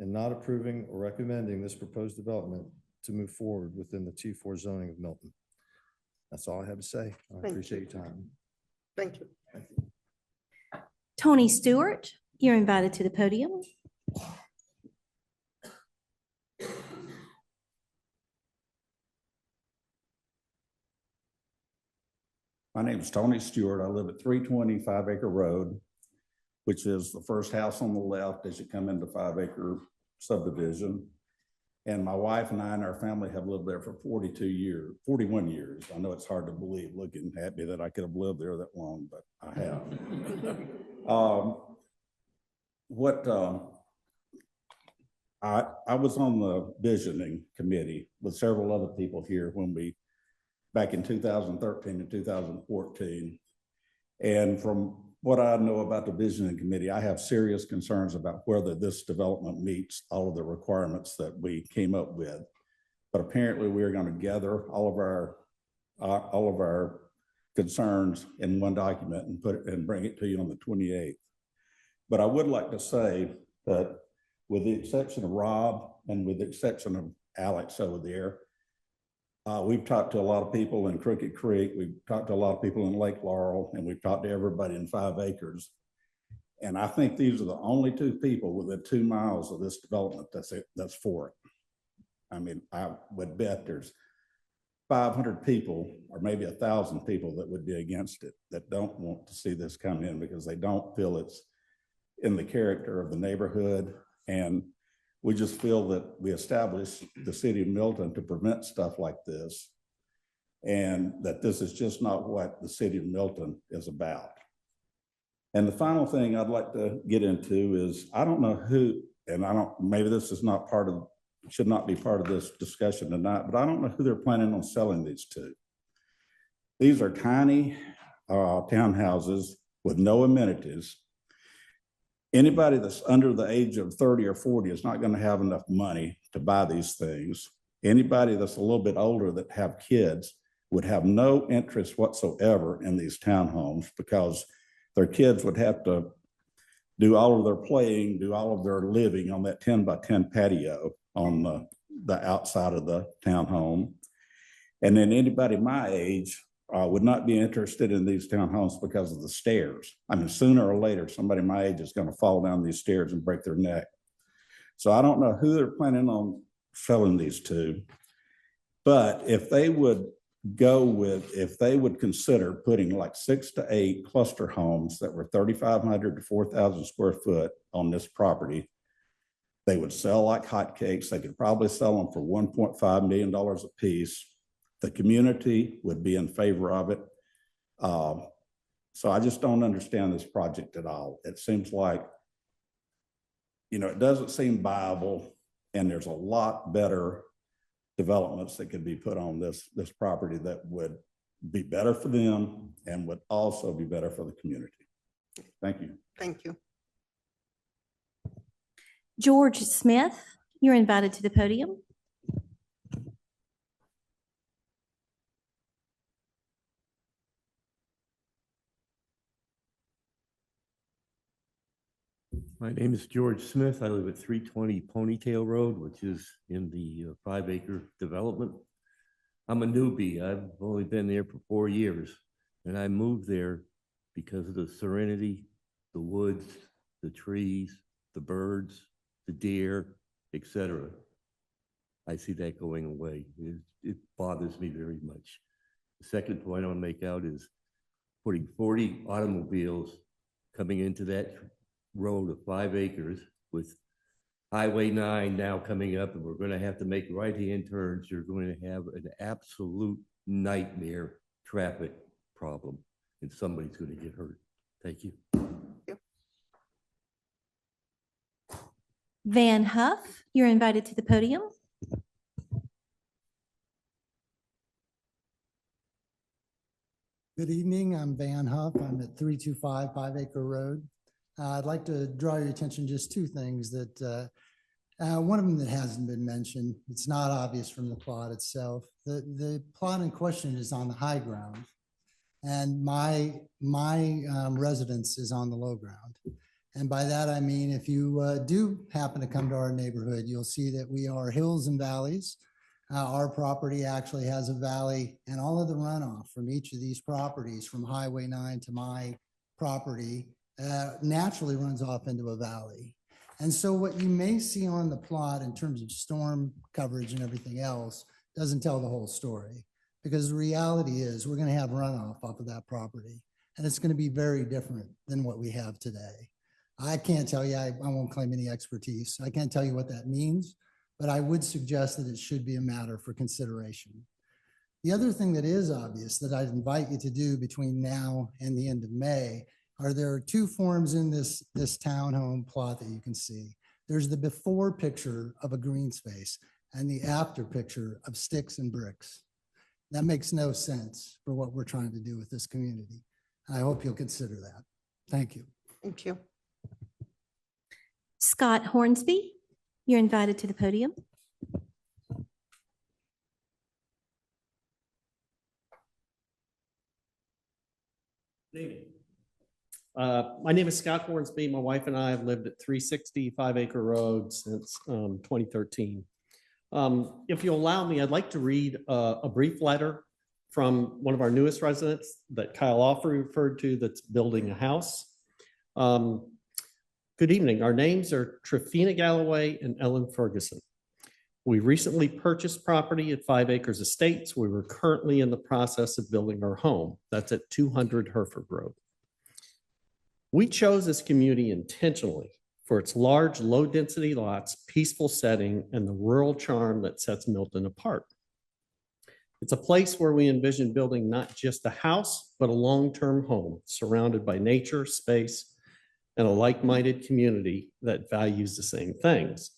in not approving or recommending this proposed development to move forward within the T4 zoning of Milton. That's all I have to say. I appreciate your time. Thank you. Thank you. Tony Stewart, you're invited to the podium. My name is Tony Stewart. I live at 320 5 acre road, which is the first house on the left as you come into 5 acre subdivision. And my wife and I and our family have lived there for 41 years. I know it's hard to believe looking at me that I could have lived there that long, but I have. I was on the visioning committee with several other people here back in 2013 and 2014. And from what I know about the visioning committee, I have serious concerns about whether this development meets all of the requirements that we came up with. But apparently we are going to gather all of our concerns in one document and bring it to you on the 28th. But I would like to say that with the exception of Rob and with the exception of Alex over there, we've talked to a lot of people in Crooked Creek. We've talked to a lot of people in Lake Laurel, and we've talked to everybody in 5 acres. And I think these are the only 2 people within 2 miles of this development that's for it. I mean, I would bet there's 500 people or maybe 1,000 people that would be against it, that don't want to see this come in because they don't feel it's in the character of the neighborhood. And we just feel that we established the city of Milton to prevent stuff like this, and that this is just not what the city of Milton is about. And the final thing I'd like to get into is, I don't know who, and maybe this is not part of, should not be part of this discussion tonight, but I don't know who they're planning on selling these to. These are tiny townhouses with no amenities. Anybody that's under the age of 30 or 40 is not going to have enough money to buy these things. Anybody that's a little bit older that have kids would have no interest whatsoever in these townhomes, because their kids would have to do all of their playing, do all of their living on that 10 by 10 patio on the outside of the townhome. And then anybody my age would not be interested in these townhomes because of the stairs. I mean, sooner or later, somebody my age is going to fall down these stairs and break their neck. So I don't know who they're planning on selling these to, but if they would consider putting like 6 to 8 cluster homes that were 3,500 to 4,000 square foot on this property, they would sell like hotcakes. They could probably sell them for $1.5 million a piece. The community would be in favor of it. So I just don't understand this project at all. It seems like, it doesn't seem viable, and there's a lot better developments that could be put on this property that would be better for them and would also be better for the community. Thank you. Thank you. George Smith, you're invited to the podium. My name is George Smith. I live at 320 Ponytail Road, which is in the 5-acre development. I'm a newbie. I've only been there for 4 years, and I moved there because of the serenity, the woods, the trees, the birds, the deer, etc. I see that going away. It bothers me very much. The second point I want to make out is putting 40 automobiles coming into that road of 5 acres with Highway 9 now coming up, and we're going to have to make right-hand turns. You're going to have an absolute nightmare traffic problem, and somebody's going to get hurt. Thank you. Van Huff, you're invited to the podium. Good evening. I'm Van Huff. I'm at 325 5 Acre Road. I'd like to draw your attention to just 2 things that one of them that hasn't been mentioned. It's not obvious from the plot itself. The plot in question is on the high ground, and my residence is on the low ground. And by that, I mean, if you do happen to come to our neighborhood, you'll see that we are hills and valleys. Our property actually has a valley, and all of the runoff from each of these properties, from Highway 9 to my property, naturally runs off into a valley. And so what you may see on the plot in terms of storm coverage and everything else doesn't tell the whole story, because the reality is we're going to have runoff off of that property, and it's going to be very different than what we have today. I can't tell you, I won't claim any expertise. I can't tell you what that means, but I would suggest that it should be a matter for consideration. The other thing that is obvious that I'd invite you to do between now and the end of May are there are 2 forms in this townhome plot that you can see. There's the before picture of a green space and the after picture of sticks and bricks. That makes no sense for what we're trying to do with this community. I hope you'll consider that. Thank you. Thank you. Scott Hornsby, you're invited to the podium. Good evening. My name is Scott Hornsby. My wife and I have lived at 360 5 Acre Road since 2013. If you'll allow me, I'd like to read a brief letter from one of our newest residents that Kyle Offrey referred to that's building a house. Good evening. Our names are Trifina Galloway and Ellen Ferguson. We recently purchased property at 5 Acres Estates. We were currently in the process of building our home. That's at 200 Hereford Road. We chose this community intentionally for its large, low-density lots, peaceful setting, and the rural charm that sets Milton apart. It's a place where we envision building not just a house, but a long-term home surrounded by nature, space, and a like-minded community that values the same things.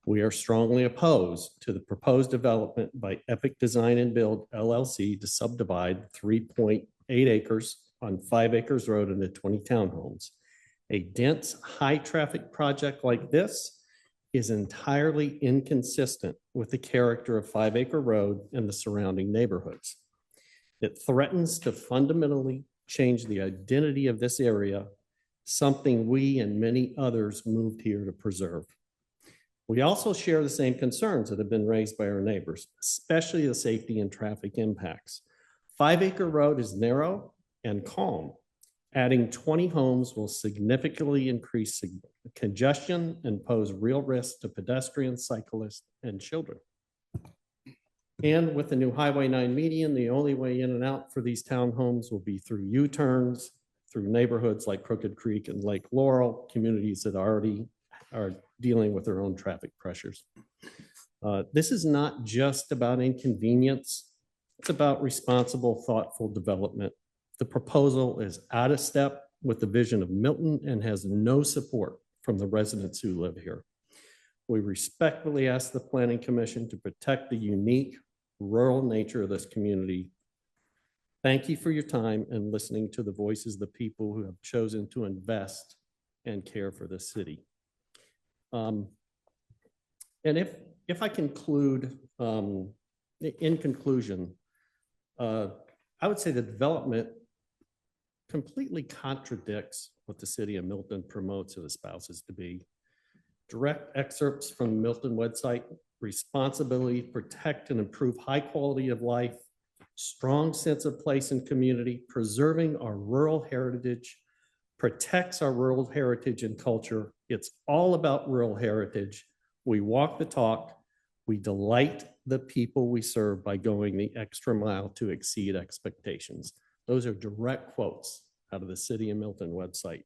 We are strongly opposed to the proposed development by Epic Design and Build LLC to subdivide 3.8 acres on 5 Acres Road into 20 townhomes. A dense, high-traffic project like this is entirely inconsistent with the character of 5 Acre Road and the surrounding neighborhoods. It threatens to fundamentally change the identity of this area, something we and many others moved here to preserve. We also share the same concerns that have been raised by our neighbors, especially the safety and traffic impacts. 5 Acre Road is narrow and calm. Adding 20 homes will significantly increase congestion and pose real risk to pedestrians, cyclists, and children. And with the new Highway 9 median, the only way in and out for these townhomes will be through U-turns, through neighborhoods like Crooked Creek and Lake Laurel, communities that already are dealing with their own traffic pressures. This is not just about inconvenience. It's about responsible, thoughtful development. The proposal is out of step with the vision of Milton and has no support from the residents who live here. We respectfully ask the Planning Commission to protect the unique rural nature of this community. Thank you for your time and listening to the voices of the people who have chosen to invest and care for this city. And if I conclude, in conclusion, I would say the development completely contradicts what the city of Milton promotes or espouses to be. Direct excerpts from the Milton website: responsibility, protect and improve high quality of life, strong sense of place and community, preserving our rural heritage, protects our rural heritage and culture. It's all about rural heritage. We walk the talk. We delight the people we serve by going the extra mile to exceed expectations. Those are direct quotes out of the City of Milton website.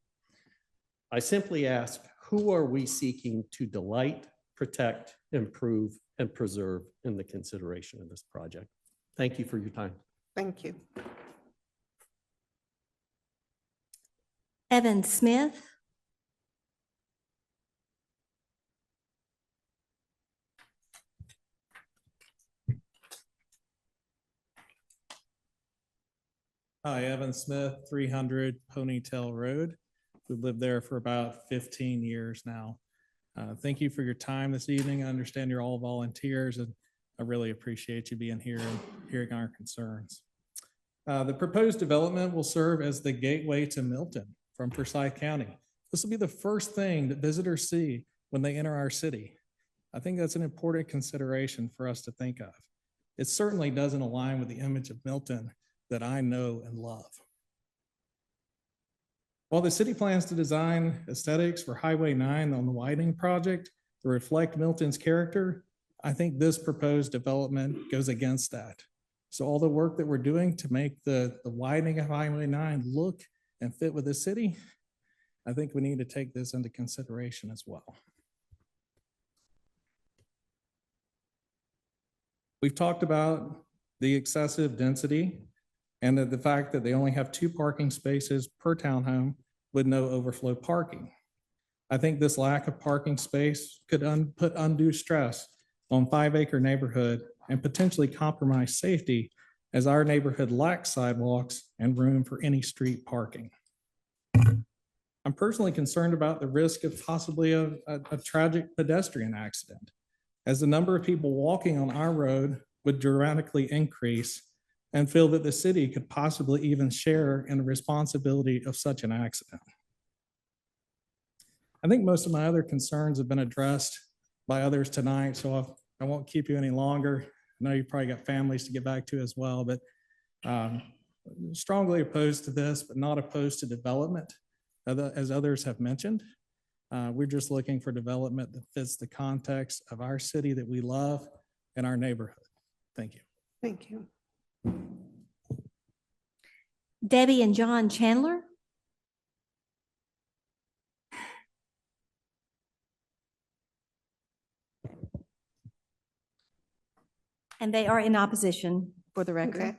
I simply ask, who are we seeking to delight, protect, improve, and preserve in the consideration of this project? Thank you for your time. Thank you. Evan Smith. Hi, Evan Smith, 300 Ponytail Road. We've lived there for about 15 years now. Thank you for your time this evening. I understand you're all volunteers, and I really appreciate you being here and hearing our concerns. The proposed development will serve as the gateway to Milton from Forsyth County. This will be the first thing that visitors see when they enter our city. I think that's an important consideration for us to think of. It certainly doesn't align with the image of Milton that I know and love. While the city plans to design aesthetics for Highway 9 on the widening project to reflect Milton's character, I think this proposed development goes against that. So all the work that we're doing to make the widening of Highway 9 look and fit with the city, I think we need to take this into consideration as well. We've talked about the excessive density and the fact that they only have 2 parking spaces per townhome with no overflow parking. I think this lack of parking space could put undue stress on 5 Acre neighborhood and potentially compromise safety, as our neighborhood lacks sidewalks and room for any street parking. I'm personally concerned about the risk of possibly a tragic pedestrian accident, as the number of people walking on our road would dramatically increase, and feel that the city could possibly even share in the responsibility of such an accident. I think most of my other concerns have been addressed by others tonight, so I won't keep you any longer. I know you probably got families to get back to as well, but strongly opposed to this, but not opposed to development, as others have mentioned. We're just looking for development that fits the context of our city that we love and our neighborhood. Thank you. Thank you. Debbie and John Chandler. And they are in opposition for the record. Okay.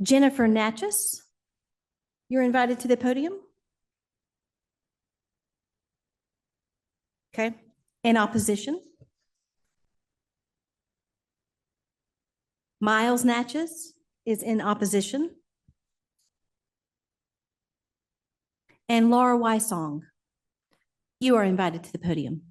Jennifer Natchez, you're invited to the podium. Okay, in opposition. Miles Natchez is in opposition. And Laura Wysong, you are invited to the podium.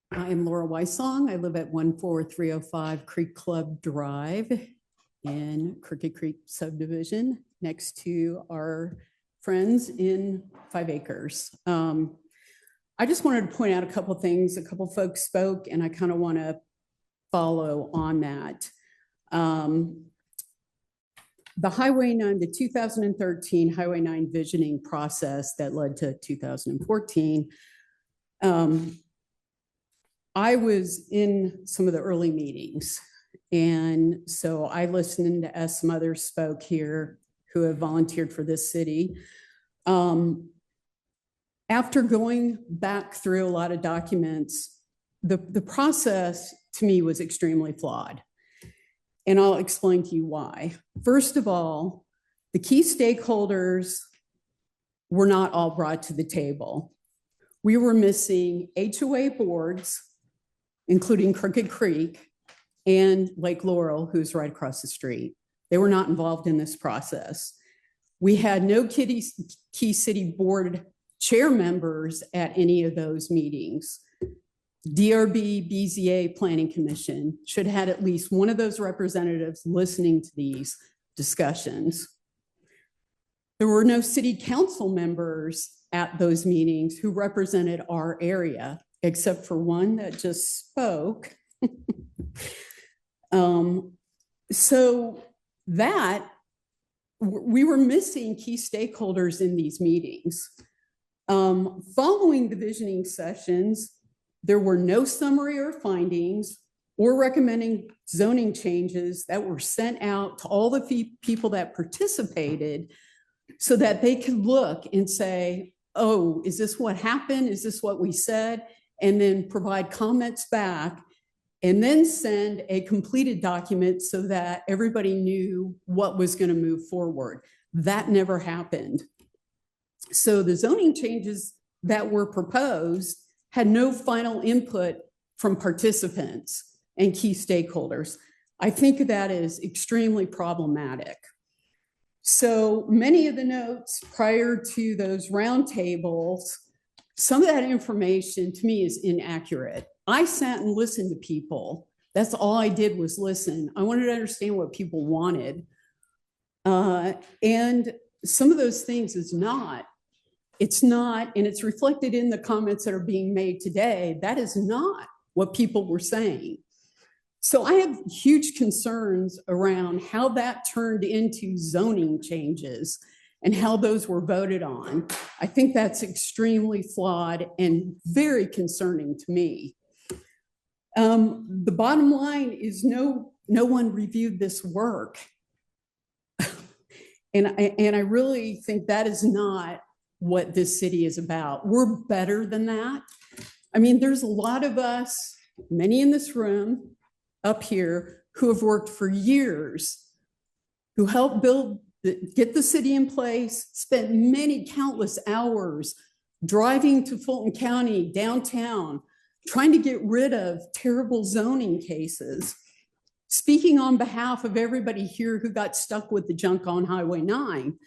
I am Laura Wysong. I live at 14305 Creek Club Drive in Crooked Creek subdivision next to our friends in 5 acres. I just wanted to point out a couple of things. A couple of folks spoke and I kind of want to follow on that. The Highway 9, the 2013 Highway 9 visioning process that led to 2014, I was in some of the early meetings. And so I listened to as some others spoke here who have volunteered for this city. After going back through a lot of documents, the process to me was extremely flawed. And I'll explain to you why. First of all, the key stakeholders were not all brought to the table. We were missing HOA boards, including Crooked Creek and Lake Laurel, who's right across the street. They were not involved in this process. We had no key city board chair members at any of those meetings. DRB, BZA, Planning Commission should have had at least one of those representatives listening to these discussions. There were no city council members at those meetings who represented our area, except for one that just spoke. So that we were missing key stakeholders in these meetings. Following the visioning sessions, there were no summary or findings or recommending zoning changes that were sent out to all the people that participated so that they could look and say, oh, is this what happened? Is this what we said? And then provide comments back and then send a completed document so that everybody knew what was going to move forward. That never happened. So the zoning changes that were proposed had no final input from participants and key stakeholders. I think that is extremely problematic. So many of the notes prior to those roundtables, some of that information to me is inaccurate. I sat and listened to people. That's all I did was listen. I wanted to understand what people wanted. And some of those things it's not, and it's reflected in the comments that are being made today. That is not what people were saying. So I have huge concerns around how that turned into zoning changes and how those were voted on. I think that's extremely flawed and very concerning to me. The bottom line is no one reviewed this work. And I really think that is not what this city is about. We're better than that. I mean, there's a lot of us, many in this room up here, who have worked for years, who helped get the city in place, spent many countless hours driving to Fulton County, downtown, trying to get rid of terrible zoning cases, speaking on behalf of everybody here who got stuck with the junk on Highway 9.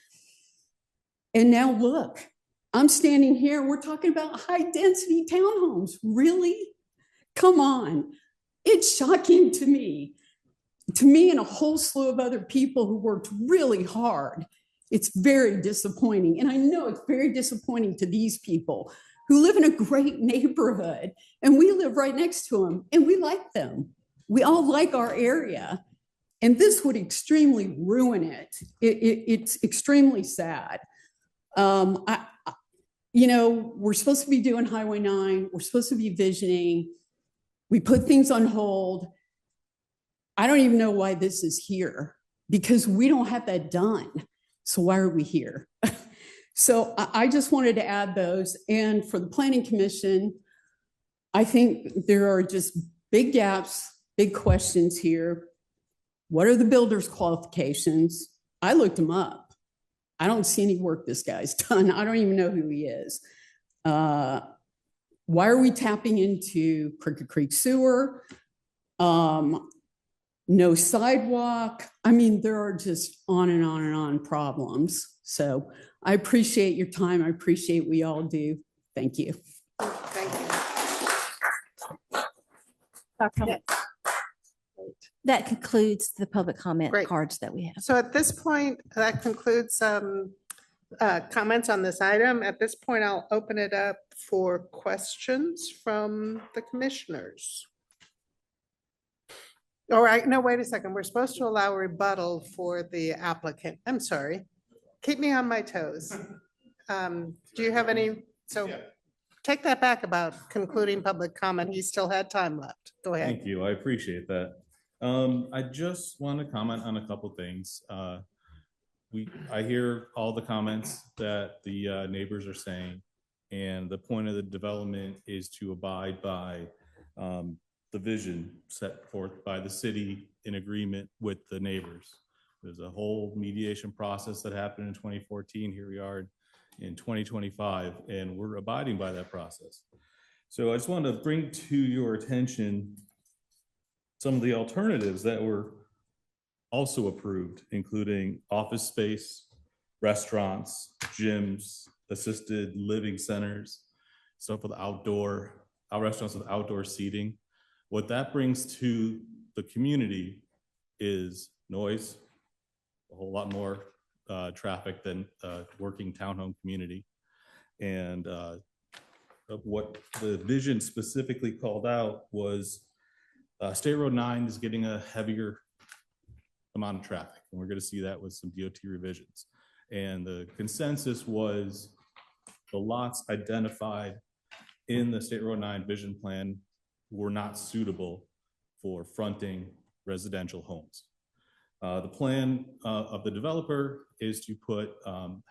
And now look, I'm standing here, we're talking about high-density townhomes. Really? Come on. It's shocking to me and a whole slew of other people who worked really hard. It's very disappointing. And I know it's very disappointing to these people who live in a great neighborhood, and we live right next to them, and we like them. We all like our area, and this would extremely ruin it. It's extremely sad. You know, we're supposed to be doing Highway 9. We're supposed to be visioning. We put things on hold. I don't even know why this is here, because we don't have that done. So why are we here? So I just wanted to add those. And for the Planning Commission, I think there are just big gaps, big questions here. What are the builder's qualifications? I looked them up. I don't see any work this guy's done. I don't even know who he is. Why are we tapping into Crooked Creek Sewer? No sidewalk. I mean, there are just on and on and on problems. So I appreciate your time. I appreciate we all do. Thank you. Thank you. That concludes the public comment Great. cards that we have. So at this point, that concludes comments on this item. At this point, I'll open it up for questions from the commissioners. All right, no, wait a second. We're supposed to allow rebuttal for the applicant. I'm sorry. Keep me on my toes. Do you have any, so take that back about concluding public comment. He still had time left. Go ahead. Thank you. I appreciate that. I just want to comment on a couple things. I hear all the comments that the neighbors are saying, and the point of the development is to abide by the vision set forth by the city in agreement with the neighbors. There's a whole mediation process that happened in 2014. Here we are in 2025, and we're abiding by that process. So I just wanted to bring to your attention some of the alternatives that were also approved, including office space, restaurants, gyms, assisted living centers, stuff with restaurants with outdoor seating. What that brings to the community is noise, a whole lot more traffic than working townhome community. And what the vision specifically called out was State Road 9 is getting a heavier amount of traffic, and we're going to see that with some DOT revisions. And the consensus was the lots identified in the State Road 9 vision plan were not suitable for fronting residential homes. The plan of the developer is to put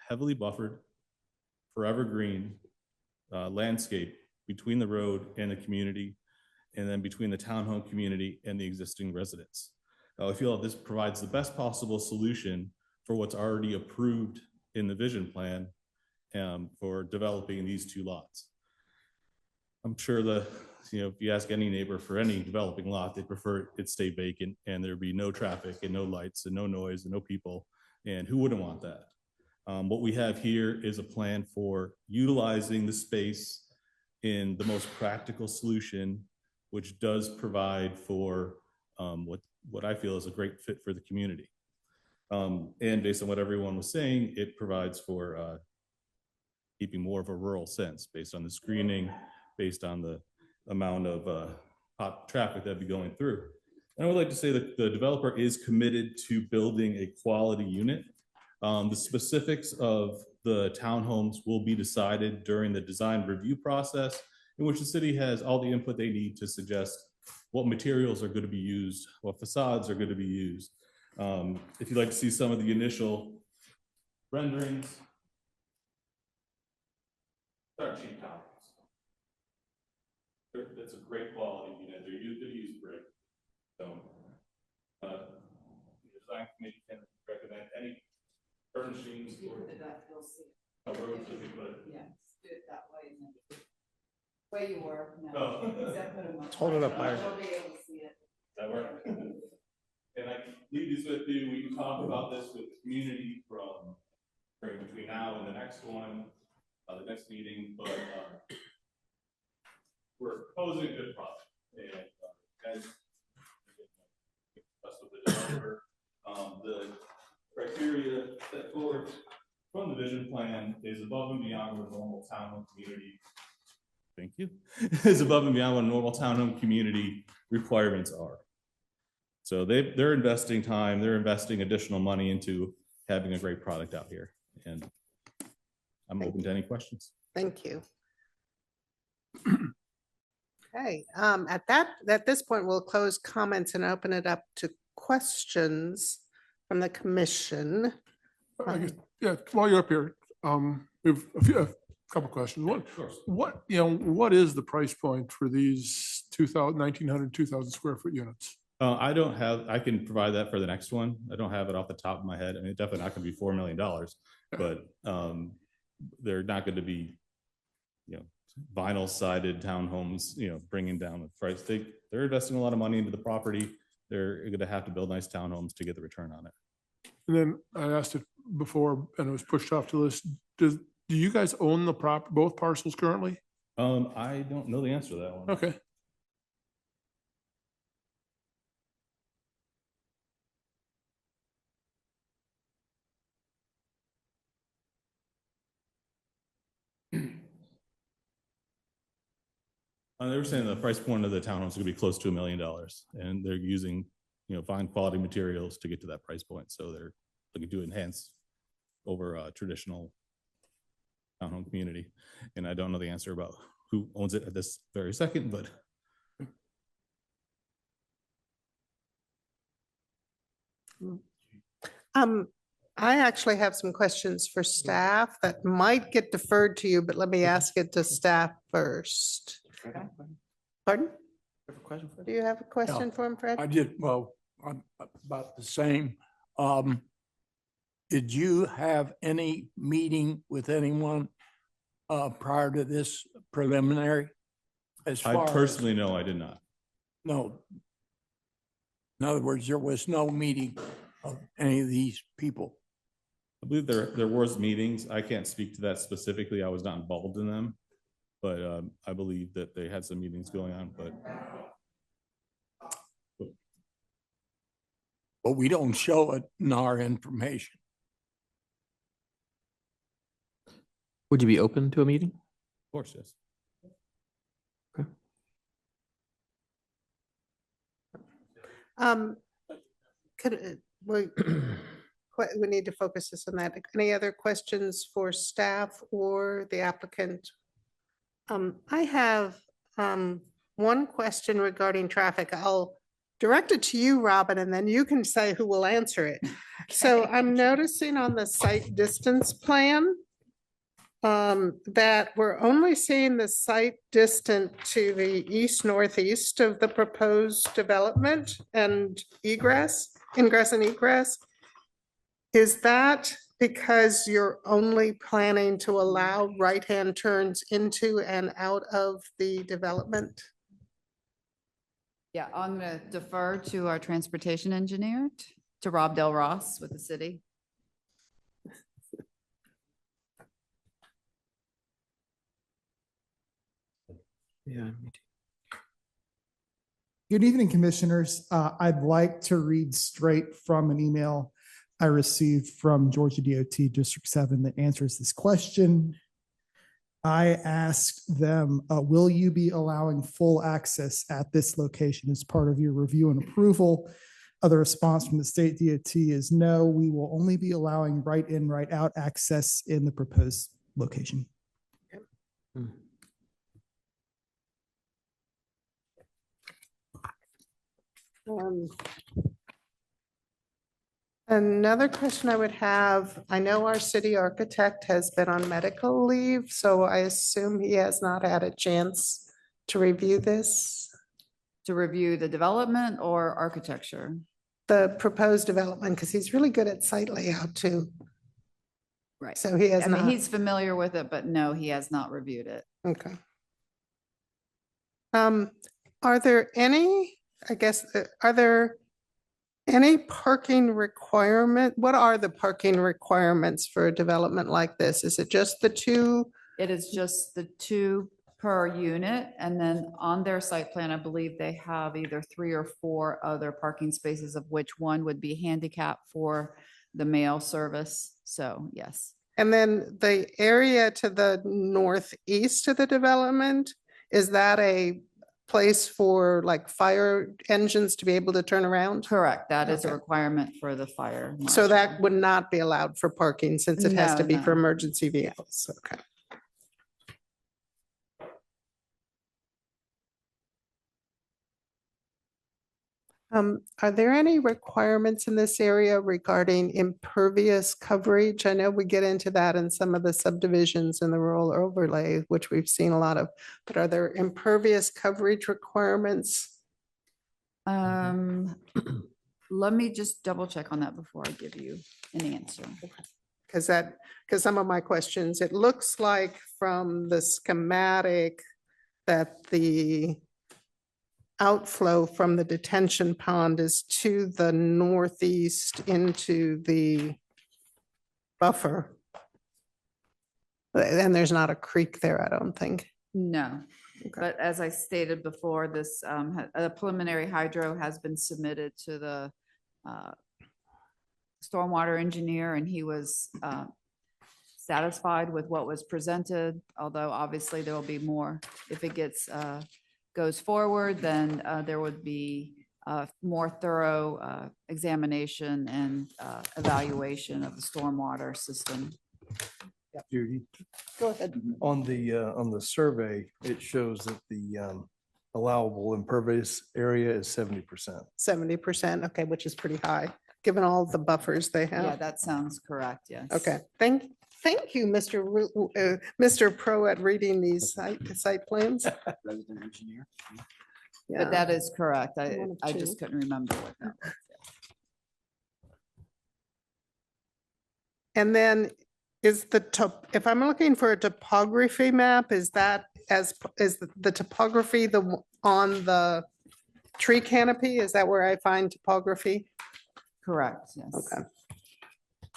heavily buffered, forever green landscape between the road and the community, and then between the townhome community and the existing residents. I feel that this provides the best possible solution for what's already approved in the vision plan for developing these two lots. I'm sure if you ask any neighbor for any developing lot, they prefer it stay vacant and there be no traffic and no lights and no noise and no people. And who wouldn't want that? What we have here is a plan for utilizing the space in the most practical solution, which does provide for what I feel is a great fit for the community. And based on what everyone was saying, it provides for keeping more of a rural sense based on the screening, based on the amount of hot traffic that'd be going through. And I would like to say that the developer is committed to building a quality unit. The specifics of the townhomes will be decided during the design review process, in which the city has all the input they need to suggest what materials are going to be used, what facades are going to be used. If you'd like to see some of the initial renderings, they're cheap townhomes. It's a great quality unit. They're going to use brick. So, the design committee can recommend any furnishings or a road to be put. Yeah, do it that way. Where you were. No. Oh. Hold it up higher. That work? And I can leave this with you. We can talk about this with the community from between now and the next one, the next meeting, but we're proposing a good product. And as with the developer, the criteria set forth from the vision plan is above and beyond the normal townhome community thank you, is above and beyond what normal townhome community requirements are. So they're investing time, they're investing additional money into having a great product out here. And I'm open to any questions. Thank you. Okay, at this point, we'll close comments and open it up to questions from the commission. I guess, yeah, while you're up here, we have a couple questions. What is the price point for these 2,000 square foot units? I can provide that for the next one. I don't have it off the top of my head. I mean, definitely not gonna be $4 million, but they're not going to be, vinyl sided townhomes, bringing down the price. They're investing a lot of money into the property. They're going to have to build nice townhomes to get the return on it. And then I asked it before and it was pushed off the list. Do you guys own both parcels currently? I don't know the answer to that one. Okay. They were saying the price point of the townhomes is going to be close to $1 million, and they're using, fine quality materials to get to that price point. So they're looking to enhance over a traditional townhome community. And I don't know the answer about who owns it at this very second, but. I actually have some questions for staff that might get deferred to you, but let me ask it to staff first. Pardon? Do you have a question for him, Fred? I did, well, I'm about the same. Did you have any meeting with anyone prior to this preliminary? I personally, no, I did not. No. In other words, there was no meeting of any of these people. I believe there was meetings. I can't speak to that specifically. I was not involved in them, but I believe that they had some meetings going on, But we don't show it in our information. Would you be open to a meeting? Of course, yes. We need to focus this on that. Any other questions for staff or the applicant? I have one question regarding traffic. I'll direct it to you, Robin, and then you can say who will answer it. So I'm noticing on the site distance plan that we're only seeing the site distant to the east-northeast of the proposed development and ingress and egress. Is that because you're only planning to allow right-hand turns into and out of the development? Yeah, I'm going to defer to our transportation engineer, to Rob Del Ross with the city. Yeah. Good evening, commissioners. I'd like to read straight from an email I received from Georgia DOT District 7 that answers this question. I asked them, will you be allowing full access at this location as part of your review and approval? The response from the state DOT is no, we will only be allowing right in, right out access in the proposed location. Another question I would have, I know our city architect has been on medical leave, so I assume he has not had a chance to review this. To review the development or architecture? The proposed development, because he's really good at site layout too. Right. So he has I mean, not. he's familiar with it, but no, he has not reviewed it. Okay. Are there any, are there any parking requirement? What are the parking requirements for a development like this? Is it just the two? It is just the 2 per unit. And then on their site plan, I believe they have either 3 or 4 other parking spaces, of which one would be handicap for the mail service. So yes. And then the area to the northeast of the development, is that a place for like fire engines to be able to turn around? Correct. That is a Okay. requirement for the fire. So marshal. that would not be allowed for parking since it has to No, be for no. emergency vehicles. Okay. Are there any requirements in this area regarding impervious coverage? I know we get into that in some of the subdivisions in the rural overlay, which we've seen a lot of, but are there impervious coverage requirements? Let me just double check on that before I give you an answer. Because some of my questions, it looks like from the schematic that the outflow from the detention pond is to the northeast into the buffer. And there's not a creek there, I don't think. No, but as I stated before, this a preliminary hydro has been submitted to the stormwater engineer, and he was satisfied with what was presented, although obviously there will be more. If it goes forward, then there would be more thorough examination and evaluation of the stormwater system. Judy, Go ahead. on the survey, it shows that the allowable impervious area is 70%. 70%, okay, which is pretty high, given all the buffers they Yeah, have. that sounds correct, yes. Okay, thank you, Mr. Pro at reading these site plans. Resident engineer. But that is correct. One of I two. just couldn't remember what that was. And then is if I'm looking for a topography map, is that is the topography on the tree canopy? Is that where I find topography? Correct, yes. Okay.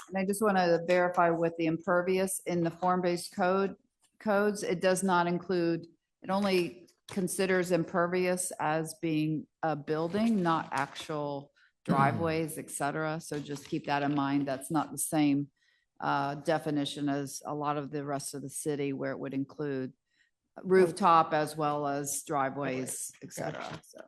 And I just want to verify with the impervious in the form-based codes, it does not include, it only considers impervious as being a building, not actual driveways, et cetera. So just keep that in mind. That's not the same definition as a lot of the rest of the city, where it would include rooftop as well as driveways, et cetera. So.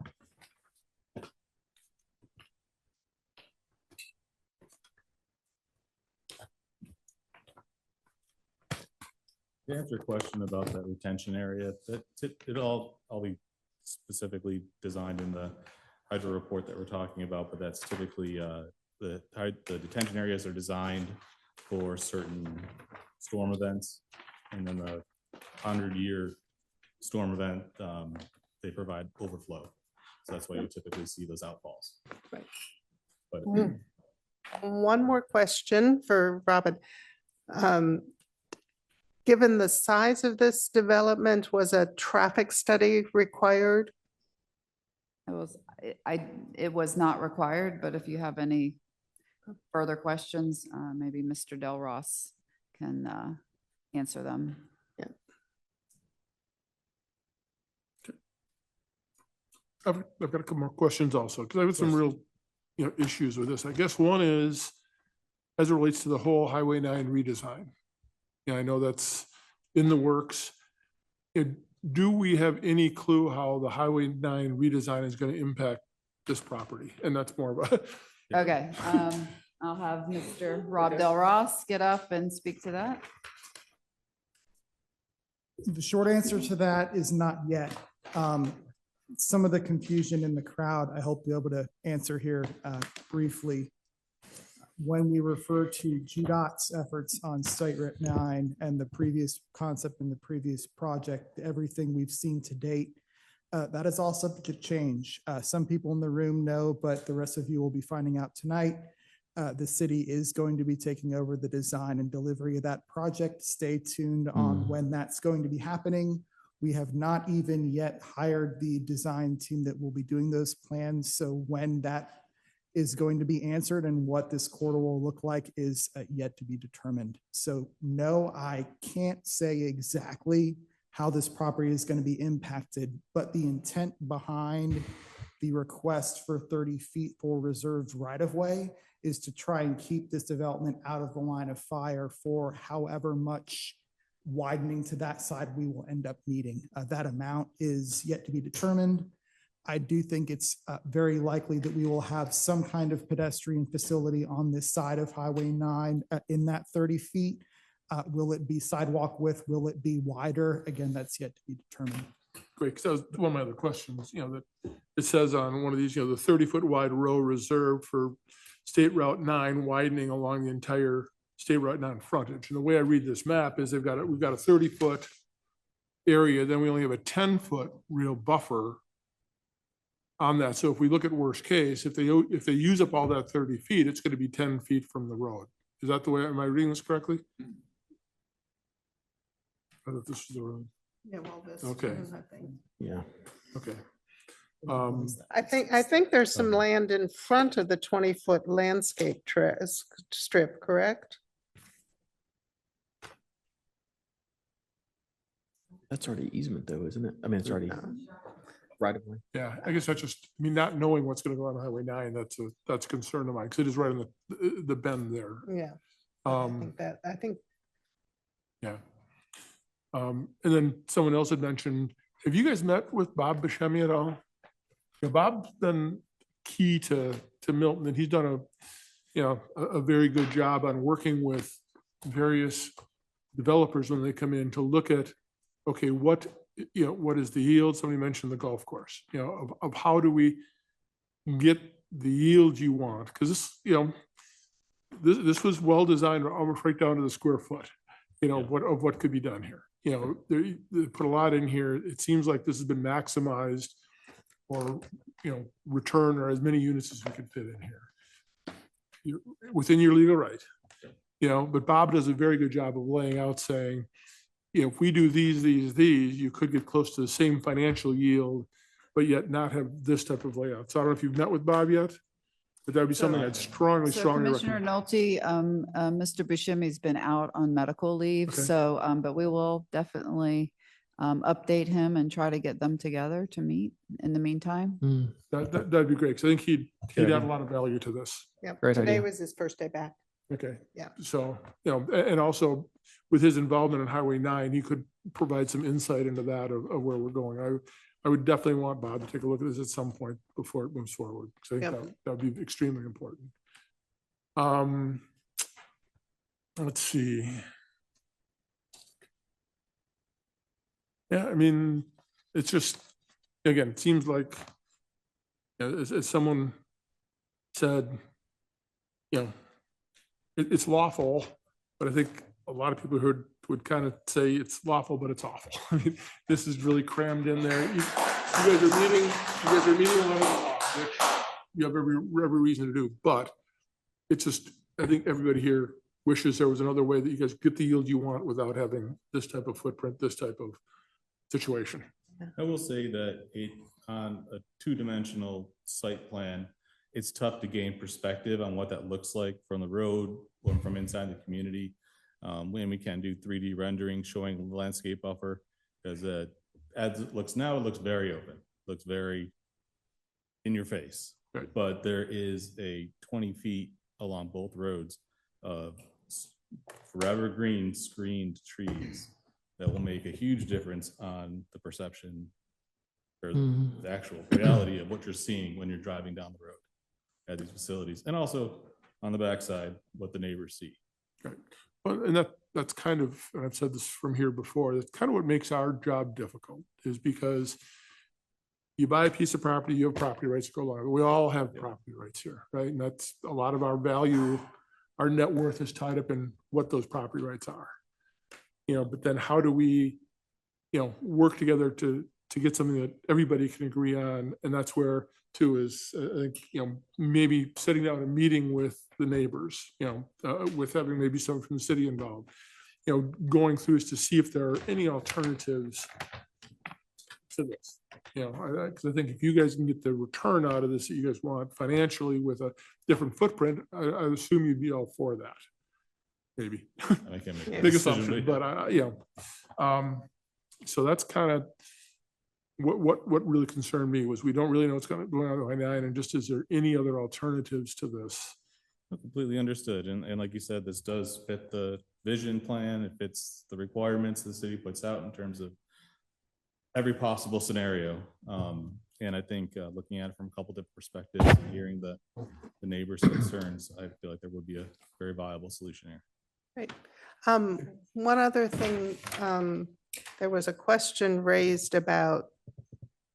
To answer your question about that retention area, it'll all be specifically designed in the hydro report that we're talking about, but that's typically the detention areas are designed for certain storm events, and then the 100-year storm event, they provide overflow. So that's why you typically see those outfalls. Right. But One more question for Robin. Given the size of this development, was a traffic study required? It was not required, but if you have any further questions, maybe Mr. Del Ross can answer them. Yeah. I've got a couple more questions also, because I have some real, issues with this. I guess one is, as it relates to the whole Highway 9 redesign. I know that's in the works. Do we have any clue how the Highway 9 redesign is going to impact this property? And that's more of a. Okay, I'll have Mr. Rob Del Ross get up and speak to that. The short answer to that is not yet. Some of the confusion in the crowd, I hope you'll be able to answer here briefly. When we refer to GDOT's efforts on Site Rep 9 and the previous concept in the previous project, everything we've seen to date, that is all subject to change. Some people in the room know, but the rest of you will be finding out tonight. The city is going to be taking over the design and delivery of that project. Stay tuned on when that's going to be happening. We have not even yet hired the design team that will be doing those plans. So when that is going to be answered and what this corridor will look like is yet to be determined. So no, I can't say exactly how this property is going to be impacted, but the intent behind the request for 30 feet for reserved right-of-way is to try and keep this development out of the line of fire for however much widening to that side we will end up needing. That amount is yet to be determined. I do think it's very likely that we will have some kind of pedestrian facility on this side of Highway 9 in that 30 feet. Will it be sidewalk width? Will it be wider? Again, that's yet to be determined. Great, because that was one of my other questions, that it says on one of these, the 30-foot wide row reserved for State Route 9 widening along the entire State Route 9 frontage. And the way I read this map is we've got a 30-foot area, then we only have a 10-foot real buffer on that. So if we look at worst case, if they use up all that 30 feet, it's going to be 10 feet from the road. Is that the way, am I reading this correctly? I thought this was the road. Yeah, well, this Okay. is, I think. Yeah. Okay. I think there's some land in front of the 20-foot landscape strip, correct? That's already easement though, isn't it? I mean, it's already right away. Yeah, I guess that's just, not knowing what's going to go on Highway 9, that's a concern of mine, because it is right on the bend there. Yeah. I think. Yeah. And then someone else had mentioned, have you guys met with Bob Buscemi at all? Bob's been key to Milton, and he's done a very good job on working with various developers when they come in to look at, okay, what is the yield? Somebody mentioned the golf course, of how do we get the yield you want? Because this was well designed, almost right down to the square foot, of what could be done here. They put a lot in here. It seems like this has been maximized or, return or as many units as we can fit in here. You're within your legal right, but Bob does a very good job of laying out saying, if we do these, you could get close to the same financial yield, but yet not have this type of layout. So I don't know if you've met with Bob yet, but that'd be something I'd strongly Commissioner recommend. Nolte, Mr. Buscemi's been out on medical leave, Okay. so, but we will definitely update him and try to get them together to meet in the meantime. That'd be great, because I think he'd add a lot of value to this. Yeah, Great today idea. was his first day back. Okay. Yeah. So, and also with his involvement in Highway 9, he could provide some insight into that of where we're going. I would definitely want Bob to take a look at this at some point before it moves forward. So I think Yep. that would be extremely important. Let's see. Yeah, I mean, it's just, again, it seems like, as someone said, it's lawful, but I think a lot of people would kind of say it's lawful, but it's awful. I mean, this is really crammed in there. You guys are meeting along the law, which you have every reason to do, but it's just, I think everybody here wishes there was another way that you guys get the yield you want without having this type of footprint, this type of situation. I will say that on a two-dimensional site plan, it's tough to gain perspective on what that looks like from the road or from inside the community. When we can do 3D rendering showing the landscape buffer, because as it looks now, it looks very open, looks very in your face. Right. But there is a 20 feet along both roads of forever green screened trees that will make a huge difference on the perception or the actual reality of what you're seeing when you're driving down the road at these facilities, and also on the backside, what the neighbors see. Right. Well, and that's kind of, and I've said this from here before, that's kind of what makes our job difficult, is because you buy a piece of property, you have property rights to go along. We all have property rights here, right? And that's a lot of our value, our net worth is tied up in what those property rights are. But then how do we, work together to get something that everybody can agree on? And that's where too is, I think, maybe sitting down and meeting with the neighbors, with having maybe someone from the city involved, going through this to see if there are any alternatives to this. Because I think if you guys can get the return out of this that you guys want financially with a different footprint, I assume you'd be all for that. Maybe. I can make a Big decision, assumption, but so that's kind of what really concerned me, was we don't really know what's going on with I-9, and just is there any other alternatives to this Completely understood. And like you said, this does fit the vision plan. It fits the requirements the city puts out in terms of every possible scenario. And I think looking at it from a couple different perspectives and hearing the neighbors' concerns, I feel like there would be a very viable solution here. Great. One other thing, there was a question raised about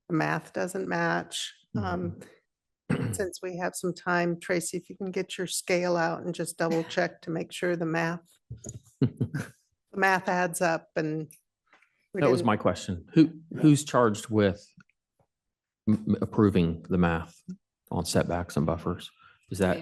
the math doesn't match. Since we have some time, Tracy, if you can get your scale out and just double check to make sure the math adds up. And That was my question. Who's charged with approving the math on setbacks and buffers? Is that,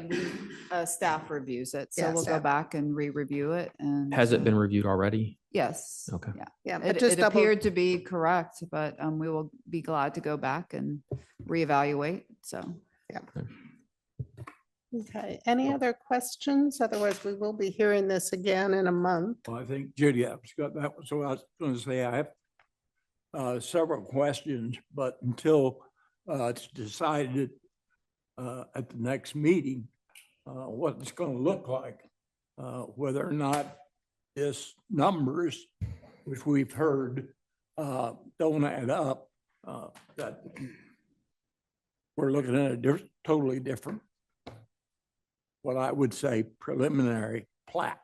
Staff reviews it, so Yeah, we'll go staff. back and re-review it and. has it been reviewed already? Yes. Okay. Yeah. Yeah, but It just double, appeared to be correct, but we will be glad to go back and reevaluate, so. okay. Any other questions? Otherwise, we will be hearing this again in a month. Well, I think Judy, that was what I was going to say. I have several questions, but until it's decided at the next meeting what it's going to look like, whether or not this numbers, which we've heard, don't add up, that we're looking at a totally different, what I would say, preliminary plat.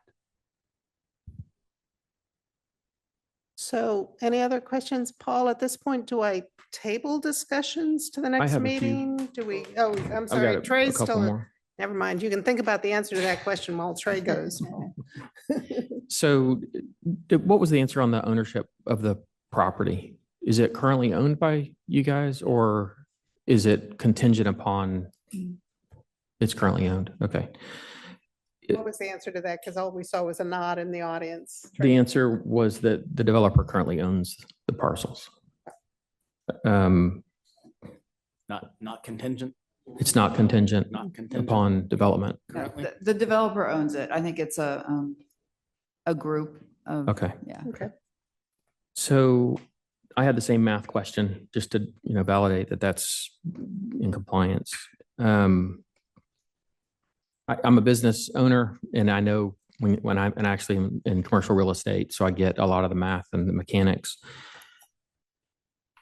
So any other questions, Paul? At this point, do I table discussions to the next have a few. meeting? Do we, oh, I'm I've sorry, got a Trey's couple still, more. never mind. You can think about the answer to that question while Trey goes. So what was the answer on the ownership of the property? Is it currently owned by you guys or is it contingent upon it's currently owned? Okay. What was the answer to that? Because all we saw was a nod in the audience. The answer was that the developer currently owns the parcels. Not contingent. It's not contingent Not contingent. upon development. No, the developer owns it. I think it's a group of. Okay. Yeah. Okay. So I had the same math question just to, validate that that's in compliance. I'm a business owner and I know when I'm actually in commercial real estate, so I get a lot of the math and the mechanics.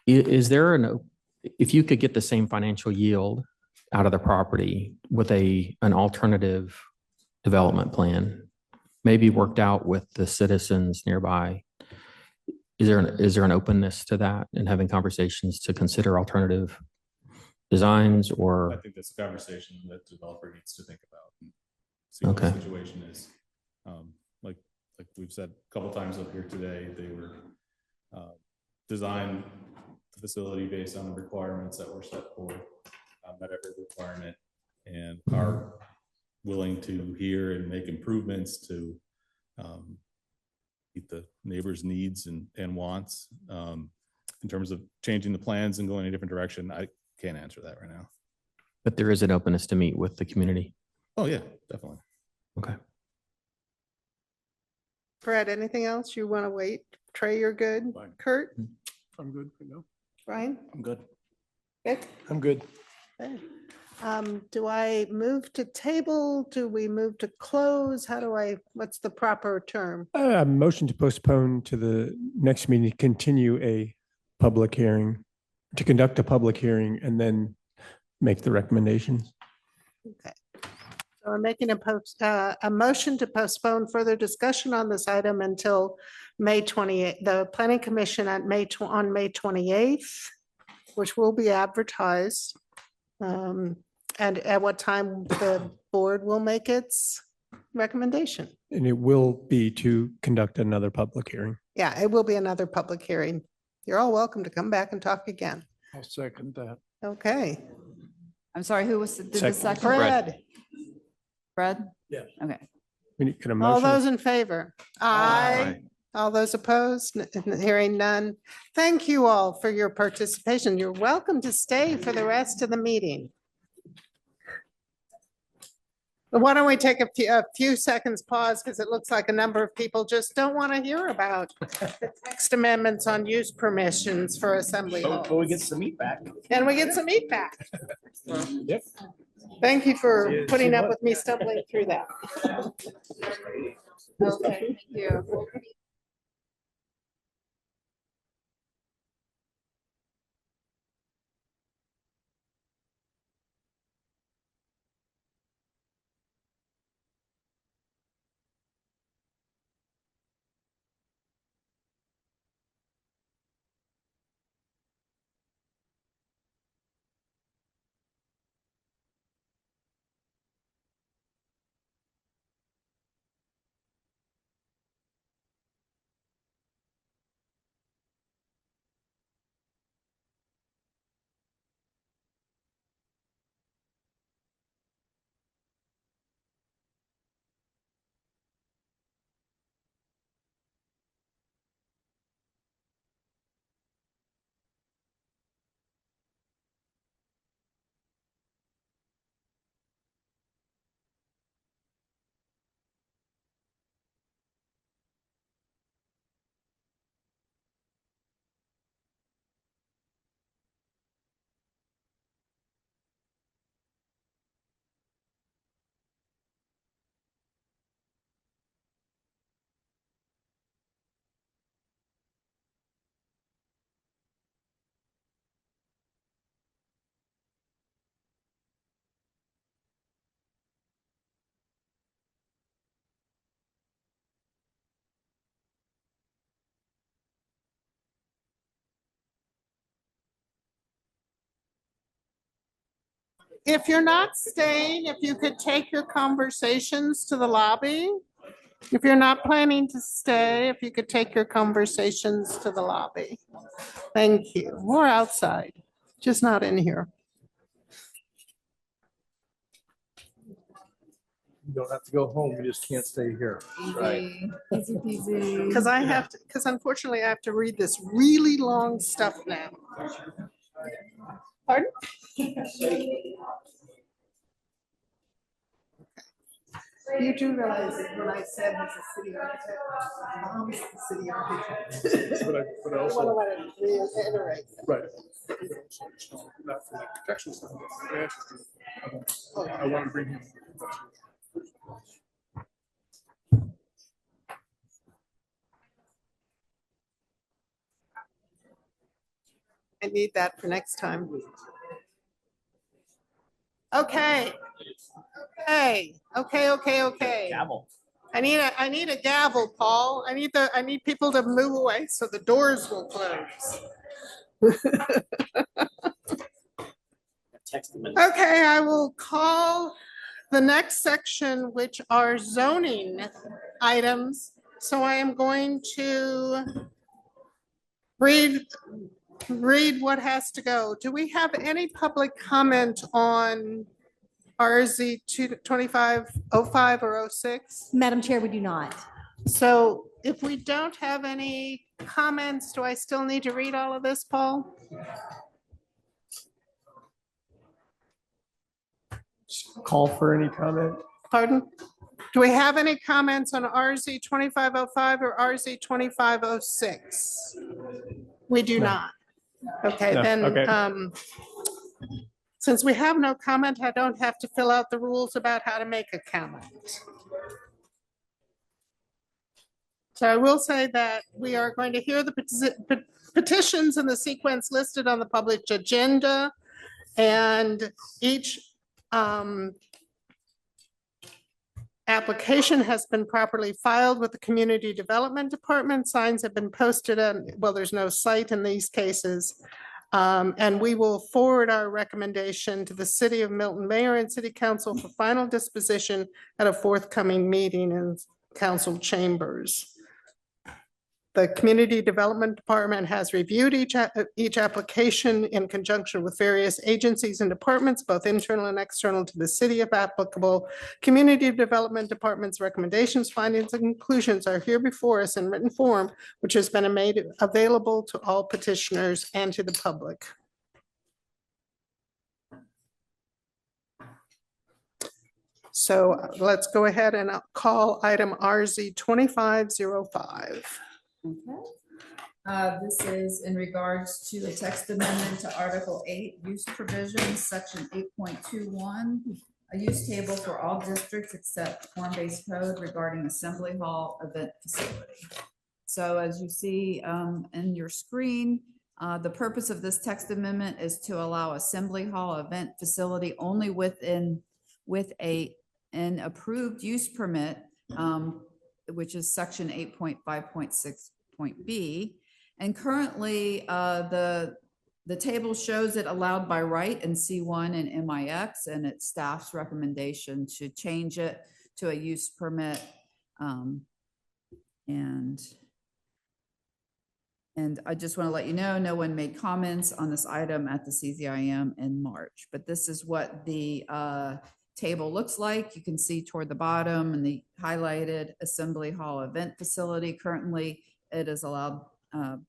Is there if you could get the same financial yield out of the property with an alternative development plan, maybe worked out with the citizens nearby, is there an openness to that and having conversations to consider alternative designs I or? think that's a conversation that the developer needs to think about. And see what the Okay. situation is. Like we've said a couple times up here today, they were designed the facility based on the requirements that were set forth, met every requirement, and are willing to hear and make improvements to meet the neighbors' needs and wants. In terms of changing the plans and going a different direction, I can't answer that right now. But there is an openness to meet with the community. Oh, yeah, definitely. Okay. Fred, anything else you want to wait? Trey, you're good? Kurt? I'm good for now. Brian? I'm good. Vic? I'm good. Okay. Do I move to table? Do we move to close? What's the proper term? Motion to postpone to the next meeting, continue a public hearing, to conduct a public hearing and then make the recommendations. Okay. So I'm making a motion to postpone further discussion on this item until May 28th, the planning commission on May 28th, which will be advertised. And at what time the board will make its recommendation. And it will be to conduct another public hearing. Yeah, it will be another public hearing. You're all welcome to come back and talk again. I'll second that. Okay. I'm sorry, who was, did the Second. second? Fred, Fred? Yes. Okay. We need a all motion. those in favor? Aye. All those opposed? Hearing none. Thank you all for your participation. You're welcome to stay for the rest of the meeting. But why don't we take a few seconds pause because it looks like a number of people just don't want to hear about the text amendments on use permissions for assembly halls. But we get some meat back. And we get some meat back. Yep. Thank you for putting up with me stumbling through that. Okay, thank you. If you're not staying, if you could take your conversations to the lobby. If you're not planning to stay, if you could take your conversations to the lobby. Thank you. Or outside, just not in here. You don't have to go home, you just can't stay here. Easy, easy peasy. Because I have to, because unfortunately I have to read this really long stuff now. Pardon? You do realize that when I said he's a city architect, Tom's the city architect. But I I also, want to reiterate. right. Not for the protection side, but I want to bring him. I need that for next time. Okay. Okay. Gavel. I need a gavel, Paul. I need people to move away so the doors will close. Okay, I will call the next section, which are zoning items. So I am going to read what has to go. Do we have any public comment on RZ 2505 or 06? Madam Chair, we do not. So if we don't have any comments, do I still need to read all of this, Paul? Call for any comment? Pardon? Do we have any comments on RZ 2505 or RZ 2506? We do No. not. Okay, No, then, okay. Since we have no comment, I don't have to fill out the rules about how to make a comment. So I will say that we are going to hear the petitions in the sequence listed on the published agenda, and each application has been properly filed with the Community Development Department. Signs have been posted on, well, there's no site in these cases. And we will forward our recommendation to the City of Milton Mayor and City Council for final disposition at a forthcoming meeting in council chambers. The Community Development Department has reviewed each application in conjunction with various agencies and departments, both internal and external to the city if applicable. Community Development Department's recommendations, findings, and conclusions are here before us in written form, which has been made available to all petitioners and to the public. So let's go ahead and call item RZ 2505. Okay. This is in regards to a text amendment to Article 8, use provisions, Section 8.21, a use table for all districts except form-based code regarding assembly hall event facility. So as you see in your screen, the purpose of this text amendment is to allow assembly hall event facility only with an approved use permit, which is section 8.5.6.b. And currently, the table shows it allowed by right in C1 and MIX, and it's staff's recommendation to change it to a use permit. And I just want to let you know, no one made comments on this item at the CZIM in March, but this is what the table looks like. You can see toward the bottom and the highlighted assembly hall event facility. Currently, it is allowed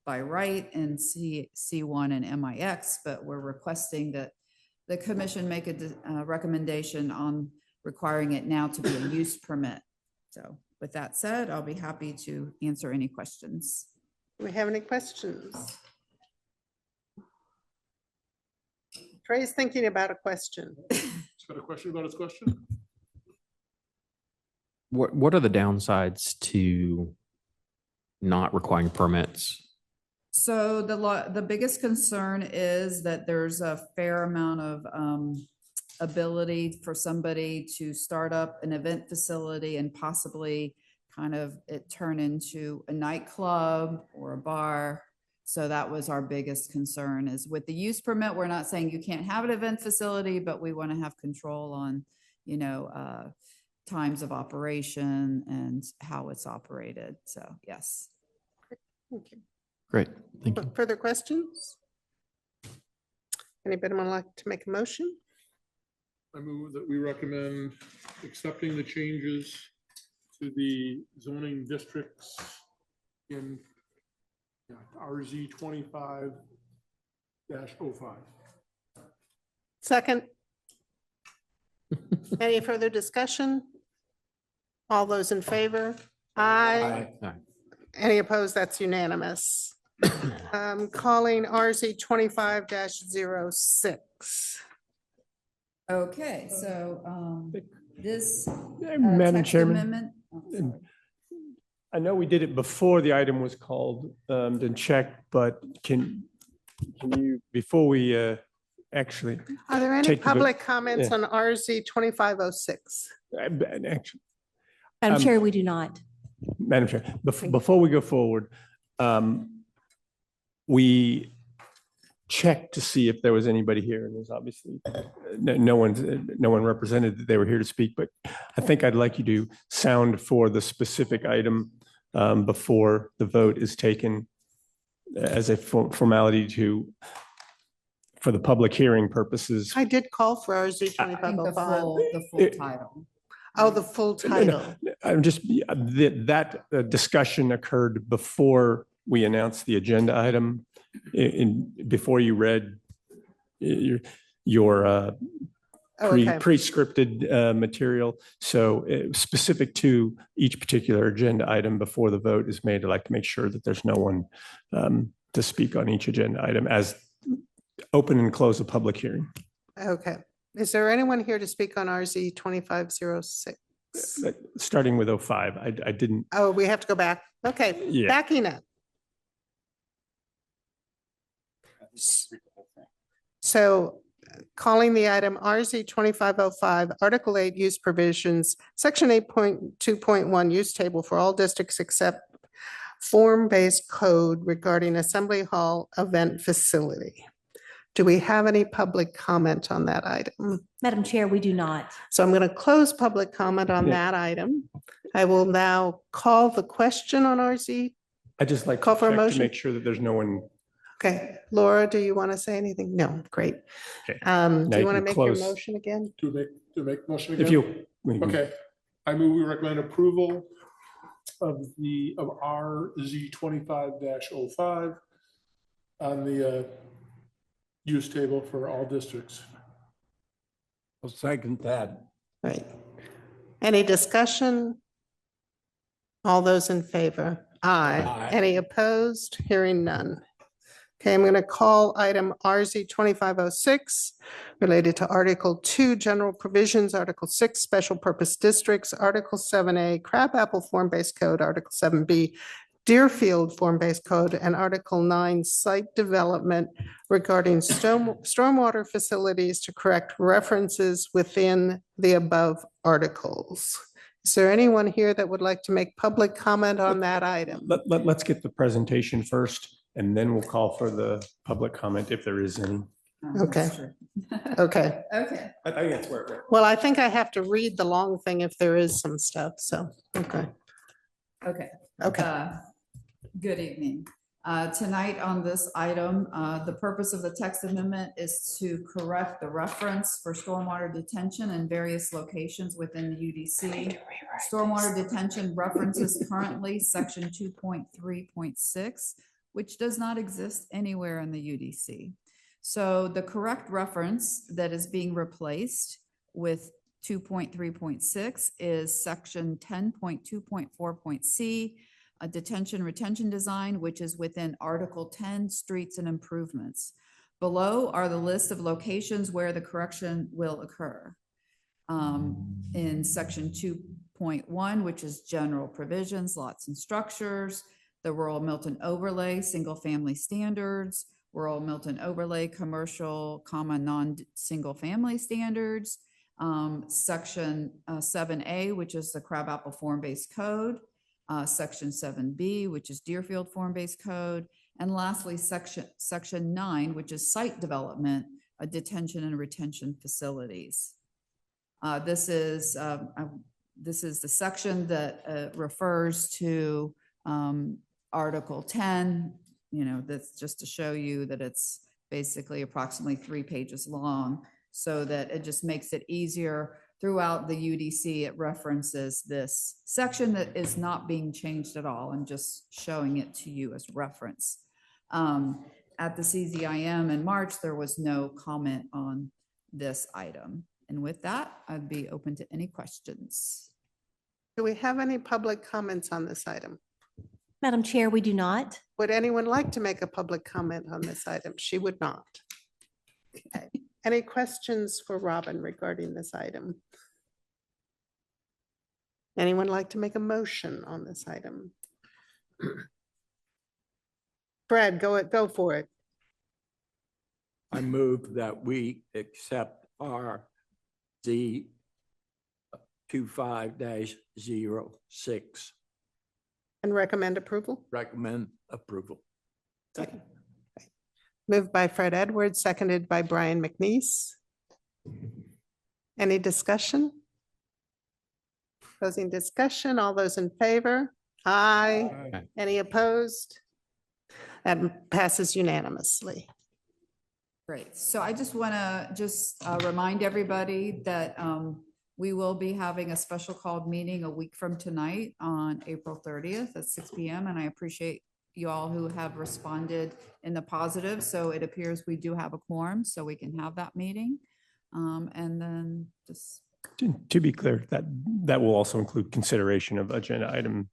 by right in C1 and MIX, but we're requesting that the commission make a recommendation on requiring it now to be a use permit. So with that said, I'll be happy to answer any questions. Do we have any questions? Trey's thinking about a question. He's got a question about his question? What are the downsides to not requiring permits? So the biggest concern is that there's a fair amount of ability for somebody to start up an event facility and possibly kind of it turn into a nightclub or a bar. So that was our biggest concern is with the use permit, we're not saying you can't have an event facility, but we want to have control on, times of operation and how it's operated. So yes. Thank you. Great, thank you. Further questions? Anybody would like to make a motion? I move that we recommend accepting the changes to the zoning districts in RZ 25-05. Second. Any further discussion? All those in favor? Aye. Aye. Any opposed? That's unanimous. Calling RZ 25-06. Okay, so this Madam text Chairman. amendment. Oh, sorry. I know we did it before the item was called, then checked, but can you, before we actually. Are there any take the vote- public comments Yeah. on RZ 2506? Actually, Madam Chair, we do not. Madam Chair, before we go forward, we checked to see if there was anybody here, and there's obviously no one represented that they were here to speak, but I think I'd like you to sound for the specific item before the vote is taken as a formality for the public hearing purposes. I did call for RZ I think 2505. the full title. Oh, the full title. I'm just, that discussion occurred before we announced the agenda item, before you read your Okay. pre-scripted material. So specific to each particular agenda item before the vote is made, I'd like to make sure that there's no one to speak on each agenda item as open and close a public hearing. Okay. Is there anyone here to speak on RZ 2506? Starting with 05, I didn't. Oh, we have to go back. Okay, Yeah. backing up. So calling the item RZ 2505, Article 8 Use Provisions, Section 8.2.1 Use Table for all districts except form-based code regarding Assembly Hall event facility. Do we have any public comment on that item? Madam Chair, we do not. So I'm going to close public comment on that item. I will now call the question on RZ. I just like Call to for a check to motion? make sure that there's no one. Okay, Laura, do you want to say anything? No, great. Okay. Do Now you you want to can make your close. motion again? To make motion again? If you. Okay, I move we recommend approval of RZ 25-05 on the use table for all districts. I'll second that. Right. Any discussion? All those in favor? Aye. Aye. Any opposed? Hearing none. Okay, I'm going to call item RZ 2506 related to Article 2, General Provisions, Article 6, Special Purpose Districts, Article 7A, Crabapple Form-Based Code, Article 7B, Deerfield Form-Based Code, and Article 9, Site Development regarding stormwater facilities to correct references within the above articles. Is there anyone here that would like to make public comment on that item? Let's get the presentation first, and then we'll call for the public comment if there is any. Okay. Okay. Okay. I think that's where it went. Well, I think I have to read the long thing if there is some stuff, so, okay. Okay. Okay. Good evening. Tonight on this item, the purpose of the text amendment is to correct the reference for stormwater detention in various locations within the UDC. Stormwater detention references currently section 2.3.6, which does not exist anywhere in the UDC. So the correct reference that is being replaced with 2.3.6 is section 10.2.4.c, a detention retention design, which is within Article 10, Streets and Improvements. Below are the list of locations where the correction will occur. In section 2.1, which is general provisions, lots and structures, the rural Milton overlay, single family standards, rural Milton overlay, commercial, non-single family standards, section 7A, which is the Crabapple Form-Based Code, section 7B, which is Deerfield Form-Based Code, and lastly, section 9, which is site development, detention and retention facilities. This is the section that refers to Article 10. You know, that's just to show you that it's basically approximately 3 pages long, so that it just makes it easier throughout the UDC. It references this section that is not being changed at all and just showing it to you as reference. At the CZIM in March, there was no comment on this item. And with that, I'd be open to any questions. Do we have any public comments on this item? Madam Chair, we do not. Would anyone like to make a public comment on this item? She would not. Okay. Any questions for Robin regarding this item? Anyone like to make a motion on this item? Brad, go for it. I move that we accept our Z 25-06. And recommend approval? Recommend approval. Second. Moved by Fred Edwards, seconded by Brian McNeese. Any discussion? Closing discussion. All those in favor? Aye. Aye. Any opposed? That passes unanimously. Great. So I just want to remind everybody that we will be having a special called meeting a week from tonight on April 30th at 6 p.m. And I appreciate you all who have responded in the positive. So it appears we do have a quorum, so we can have that meeting. And then just. To be clear, that will also include consideration of agenda item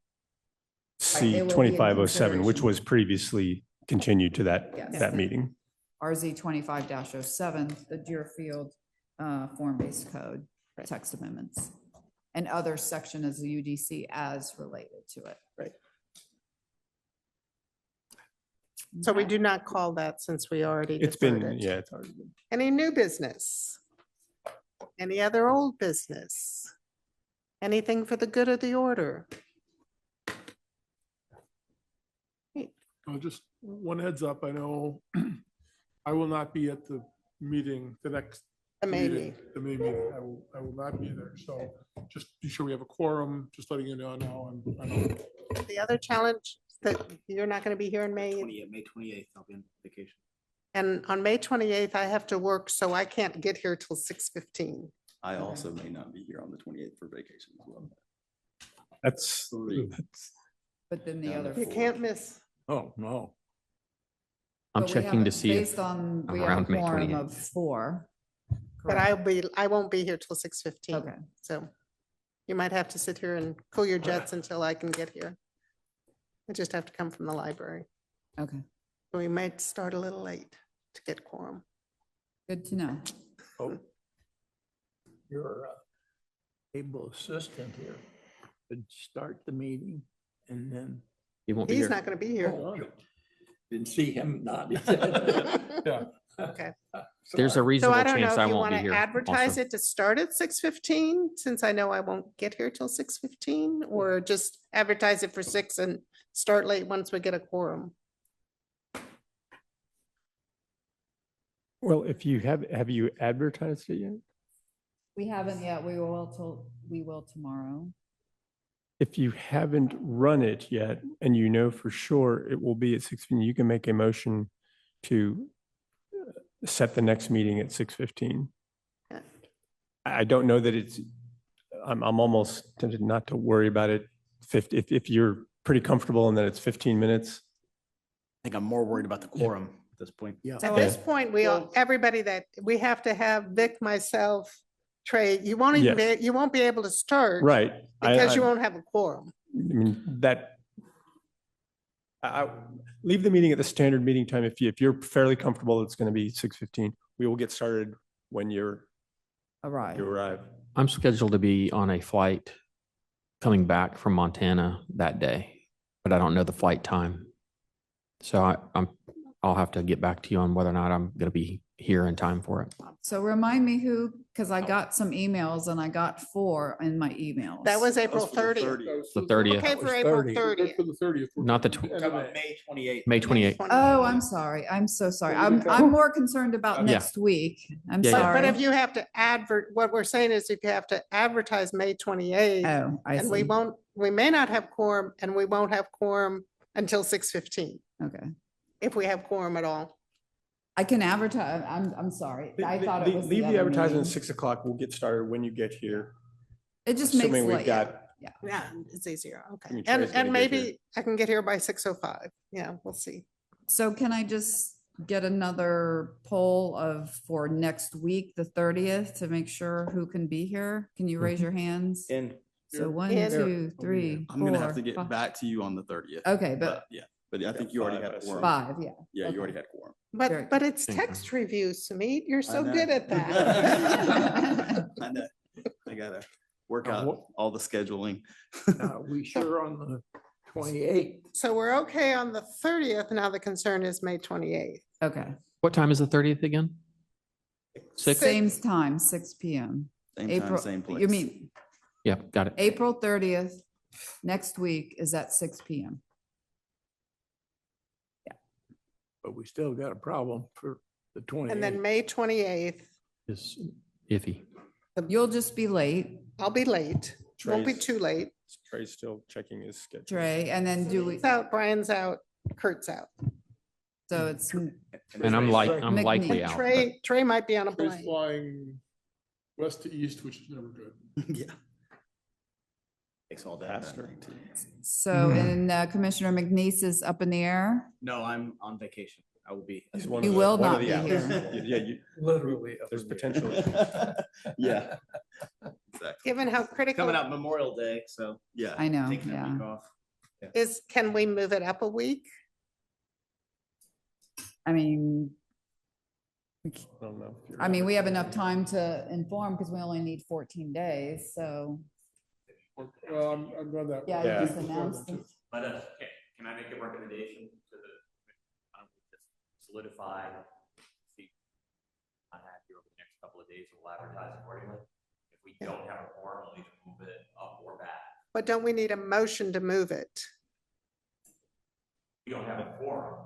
C It will be in 2507, which was consideration. previously continued to that Yes. meeting. RZ 25-07, the Deerfield Form-Based Code text amendments, and other section as the UDC as related to it. Right. So we do not call that since we already It's deferred been, it. yeah, it's already been. Any new business? Any other old business? Anything for the good of the order? Just one heads up, I know I will not be at the meeting, the next The May meeting, the May meeting. I will not be there. So just be sure we have a quorum, just letting you know now. The other challenge that you're not going to be here in May. May 28th, I'll be on vacation. And on May 28th, I have to work, so I can't get here till 6:15. I also may not be here on the 28th for vacation as well. That's. But then the other You four. can't miss. Oh, no. I'm But we checking have- to see if Based on, we I'm have a around May quorum 28th. of 4. But I won't be here till 6:15. Okay. So you might have to sit here and cool your jets until I can get here. I just have to come from the library. Okay. We might start a little late to get quorum. Good to know. Oh, your able assistant here could start the meeting and then. He won't be He's here. not going to be here. Oh, didn't see him not. Yeah. Okay. There's a So reasonable I don't know chance if I you won't want be to here. advertise also. it to start at 6:15, since I know I won't get here till 6:15, or just advertise it for 6 and start late once we get a quorum. Well, if you have you advertised it yet? We haven't yet. We will tomorrow. If you haven't run it yet and you know for sure it will be at 6:15, you can make a motion to set the next meeting at 6:15. Yeah. I don't know that I'm almost tempted not to worry about it. If you're pretty comfortable in that it's 15 minutes. I think I'm more worried about the quorum at this point. Yeah. At this point, everybody that, we have to have Vic, myself, Trey, you won't even Yes. you won't be able to start. Right. Because you won't have a quorum. I mean, I leave the meeting at the standard meeting time. If you're fairly comfortable, it's going to be 6:15. We will get started when you arrive. I'm scheduled to be on a flight coming back from Montana that day, but I don't know the flight time. So I'll have to get back to you on whether or not I'm going to be here in time for it. So remind me who, because I got some emails and I got 4 in my emails. That was April for the 30th. The 30th. Okay, for April 30th. For the 30th. Not the May 28th. May 28th. Oh, I'm sorry. I'm so sorry. I'm more concerned about Yeah. next week. I'm Yeah, yeah. sorry. But if you have to what we're saying is if you have to advertise May 28th, Oh, I and we see. we may not have quorum, and we won't have quorum until 6:15, Okay. if we have quorum at all. I can advertise. I'm sorry. I thought it was. Leave the other advertisement at meeting. 6:00. We'll get started when you get here. It just makes Assuming we've like, got, yeah. Yeah, it's easier. Okay. mean, Trey's gonna And get here. maybe I can get here by 6:05. Yeah, we'll see. So can I just get another poll for next week, the 30th, to make sure who can be here? Can you raise your hands? And So 1, And- 2, 3, I'm gonna have to 4, get 5. back to you on the 30th. Okay, but Yeah, but I think you already had quorum. 5, yeah. Yeah, you already Okay. had quorum. Very But it's text reviews, Sumit. You're so know. good at that. I know. I gotta work Now, out what- all the scheduling. Are we sure on the 28th? So we're okay on the 30th. Now the concern is May 28th. Okay. What time is the 30th again? 6? Same time, 6 PM. Same time, April, same place. you mean Yeah, got it. April 30th, next week is at 6 PM. But we still got a problem for the 28th. And then May 28th, Is iffy. You'll just be late, I'll be late. Won't be Trey's- too late. Trey's still checking his schedule. Trey, and then do we, It's out, Brian's out, Kurt's out. so it's, And I'm likely McNeil. out. but- Trey might be on a Trey's plane. flying west to east, which is never good. Yeah. Takes all day. so, and Commissioner McNeese is up in the air. No, I'm on vacation. I will be. He's one You of the- will one of not the be outs. here. Yeah, Literally. there's potential. Yeah. Exactly. Given how critical Coming out Memorial Day, so yeah. I know, taking that week yeah. off. is, can we move it up a week? I mean, I don't know. if you're- I mean, we have enough time to inform because we only need 14 days, so. Well, I'm glad that. Yeah, Yeah. you just announced it. But can I make a recommendation to the, just solidify, see, I have here over the next couple of days, we'll advertise accordingly. If we don't have a quorum, we'll either move it up or back. But don't we need a motion to move it? We don't have a quorum.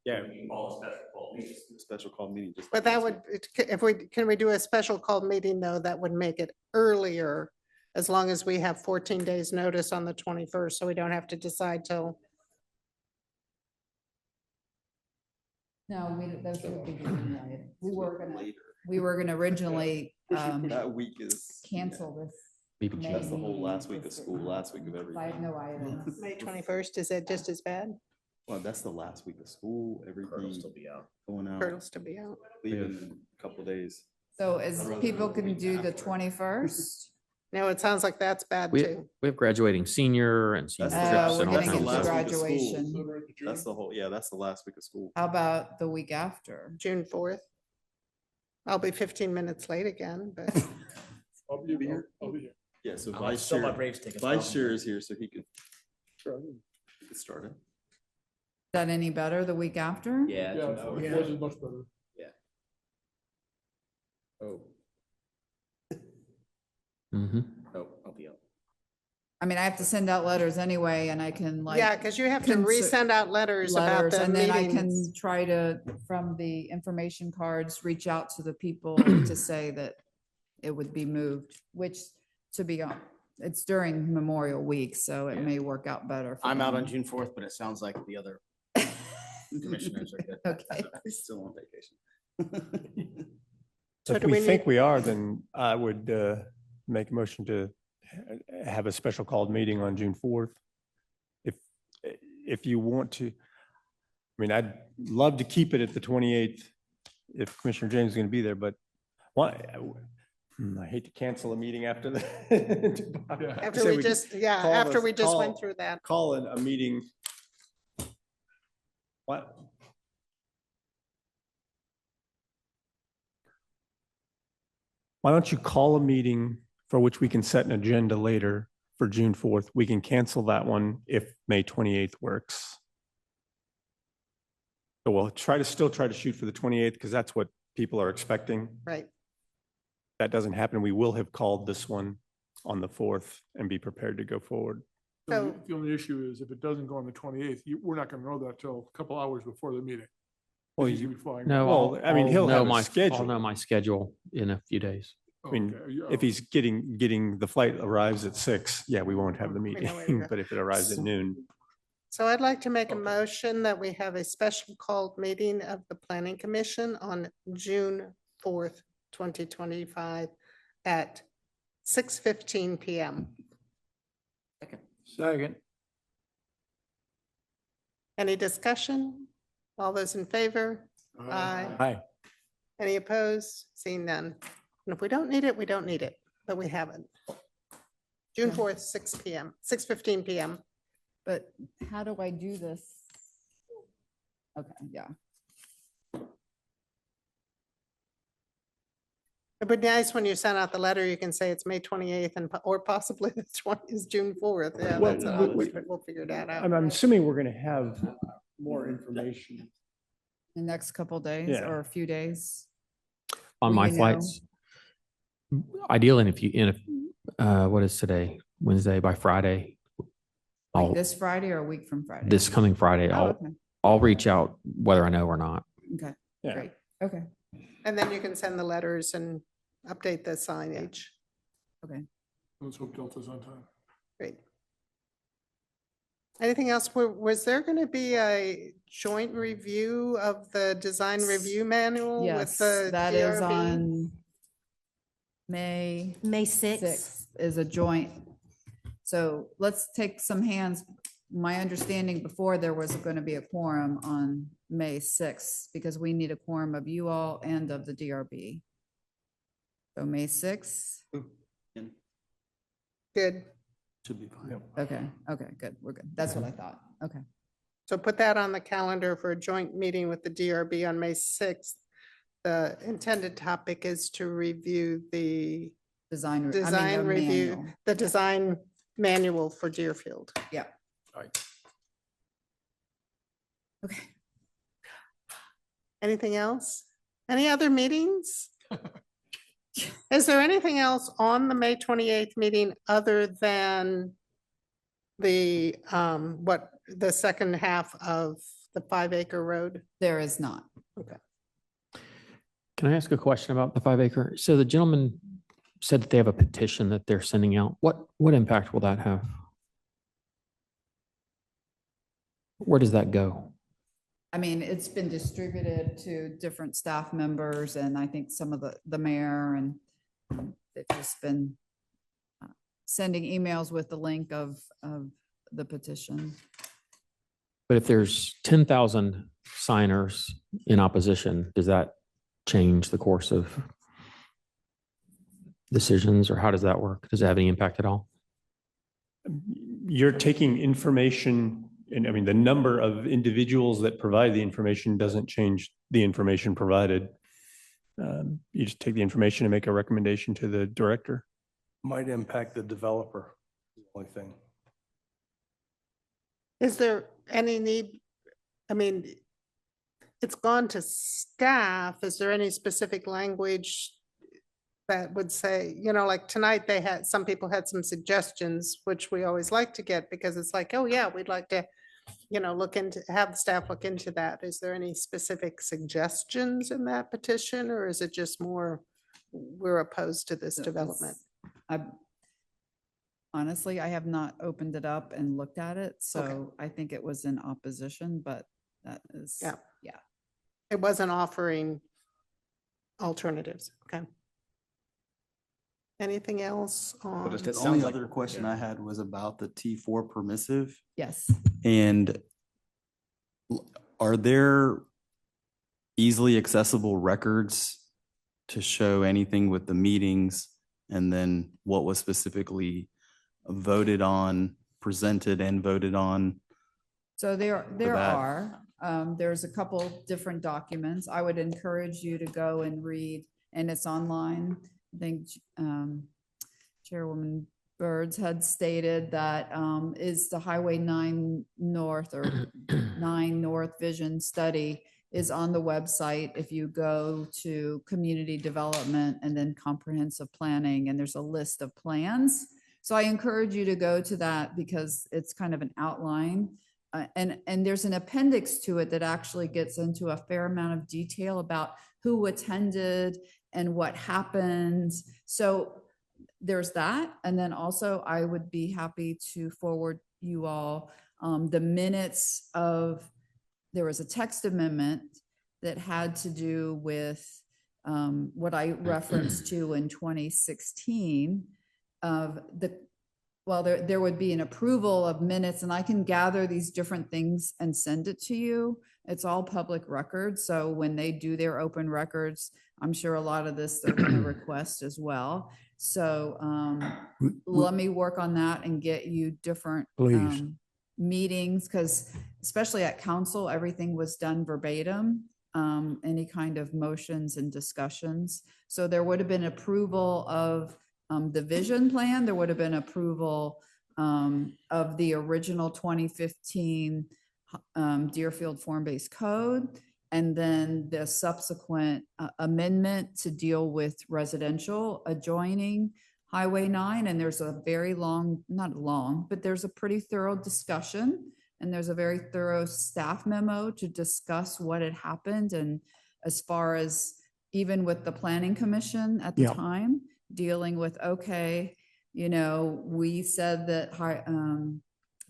Yeah. We can call a special call meeting. Special call meeting. Just But that would, can we do a special called meeting though, that would make it earlier, as long as we have 14 days notice on the 21st, so we don't have to decide till. No, those would be greenlighted. We were gonna originally That week is. cancel this. BBQ. That's the whole last week of school, last week of I have everything. no items. May 21st, is that just as bad? Well, that's the last week of school, everything be out. going out, Hurdles to be out. leaving in a couple days. So as people can do the 21st, No, it sounds like that's bad We, too. we have graduating senior and senior That's trips we're and all getting kinds into of stuff. graduation. That's the whole, yeah, that's the last week of school. How about the week after? June 4th. I'll be 15 minutes late again, but I'll be here. I'll be here. Yeah, so I'll vice still my chair, Braves tickets. vice chair is here, so he could get started. Is that any better the week after? Yeah. Yeah, no, it was much better. Oh, Mhm. oh, I'll be out. I mean, I have to send out letters anyway, and I can like. yeah, because you have to consi- resend out letters about letters, the and then I meetings. can try to, from the information cards, reach out to the people to say that it would be moved, which, to be honest, it's during Memorial Week, so it may work out better. for I'm out on them. June 4th, but it sounds like the other commissioners are good. Okay. Still on vacation. So If do we we think need- we are, then I would make a motion to have a special called meeting on June 4th. If you want to, I mean, I'd love to keep it at the 28th if Commissioner James is going to be there, but why? I hate to cancel a meeting after that. After we just, yeah, after we just went through that. Call a meeting. What? Why don't you call a meeting for which we can set an agenda later for June 4th? We can cancel that one if May 28th works. So we'll still try to shoot for the 28th because that's what people are expecting. Right. That doesn't happen. We will have called this one on the 4th and be prepared to go forward. So the only issue is if it doesn't go on the 28th, we're not gonna know that till a couple hours before the meeting. Well, He's gonna be flying. No, Well, I mean, he'll have a I'll schedule. know my schedule in a few days. I mean, Okay, yeah, if he's getting the flight arrives at 6, yeah, we won't have the know where meeting, to go. but if it arrives at noon, So I'd like to make a motion that we have a special called meeting of the Planning Commission on June 4th, 2025 at 6:15 PM. Second. Any discussion? All those in favor? Aye. Aye. Any opposed? Seeing none. And if we don't need it, we don't need it, but we haven't. June 4th, 6 PM, 6:15 PM. But how do I do this? Okay, yeah. It'd be nice when you send out the letter, you can say it's May 28th and, or possibly the 20th is June 4th. Yeah, Well, that's, we'll figure that out. I'm assuming we're going to have more information. The next couple days Yeah. or a few days. On Will my you know? flights, ideally, what is today? Wednesday, by Friday. Like I'll, this Friday or a week from Friday? this coming Friday, Oh, I'll, okay. I'll reach out whether I know or not. Okay, Yeah. great. Okay, And then you can send the letters and update the signage. okay. Let's hope Delta's on time. Great. Anything else? Was there going to be a joint review of the design review manual with Yes, the that is DRB? on May May 6th. 6th is a joint. So let's take some hands. My understanding before there was going to be a quorum on May 6th because we need a quorum of you all and of the DRB. So May 6th. Good. Should be fine. Okay, okay, good. We're good. That's what I thought. Okay. So put that on the calendar for a joint meeting with the DRB on May 6th. The intended topic is to review the Design. design review, manual. the design manual for Deerfield. Yeah. Right. Okay. Anything else? Any other meetings? Is there anything else on the May 28th meeting other than the, the second half of the 5 acre road? There is not. Okay. Can I ask a question about the 5 acre? So the gentleman said that they have a petition that they're sending out. What impact will that have? Where does that go? I mean, it's been distributed to different staff members and I think some of the mayor and they've just been sending emails with the link of the petition. But if there's 10,000 signers in opposition, does that change the course of? decisions, or how does that work? Does it have any impact at all? You're taking information, and I mean, the number of individuals that provide the information doesn't change the information provided. You just take the information and make a recommendation to the director. Might impact the developer, the only thing. Is there any need, I mean, it's gone to staff. Is there any specific language that would say, you know, like tonight they had, some people had some suggestions, which we always like to get because it's like, oh yeah, we'd like to, you know, look into, have the staff look into that. Is there any specific suggestions in that petition, or is it just more, we're opposed to this development? Honestly, I have not opened it up and looked at it, so I think it was in opposition, but that is, Yeah. yeah. It wasn't offering alternatives. Okay. Anything else on? The only other question I had was about the T4 permissive. Yes. And are there easily accessible records to show anything with the meetings and then what was specifically voted on, presented and voted on? So there that? are, there's a couple different documents. I would encourage you to go and read, and it's online. I think Chairwoman Birds had stated that is the Highway 9 North or 9 North Vision Study is on the website. If you go to community development and then comprehensive planning, and there's a list of plans. So I encourage you to go to that because it's kind of an outline. And there's an appendix to it that actually gets into a fair amount of detail about who attended and what happened. So there's that. And then also I would be happy to forward you all the minutes of, there was a text amendment that had to do with what I referenced to in 2016 of the, well, there would be an approval of minutes, and I can gather these different things and send it to you. It's all public record. So when they do their open records, I'm sure a lot of this they're going to request as well. So let me work on that and get you different meetings, because especially at council, everything was done verbatim, any kind of motions and discussions. So there would have been approval of the vision plan. There would have been approval of the original 2015 Deerfield form-based code, and then the subsequent amendment to deal with residential adjoining Highway 9. And there's a very long, not long, but there's a pretty thorough discussion, and there's a very thorough staff memo to discuss what had happened. And as far as even with the Planning Commission at the time, dealing with, okay, you know, we said that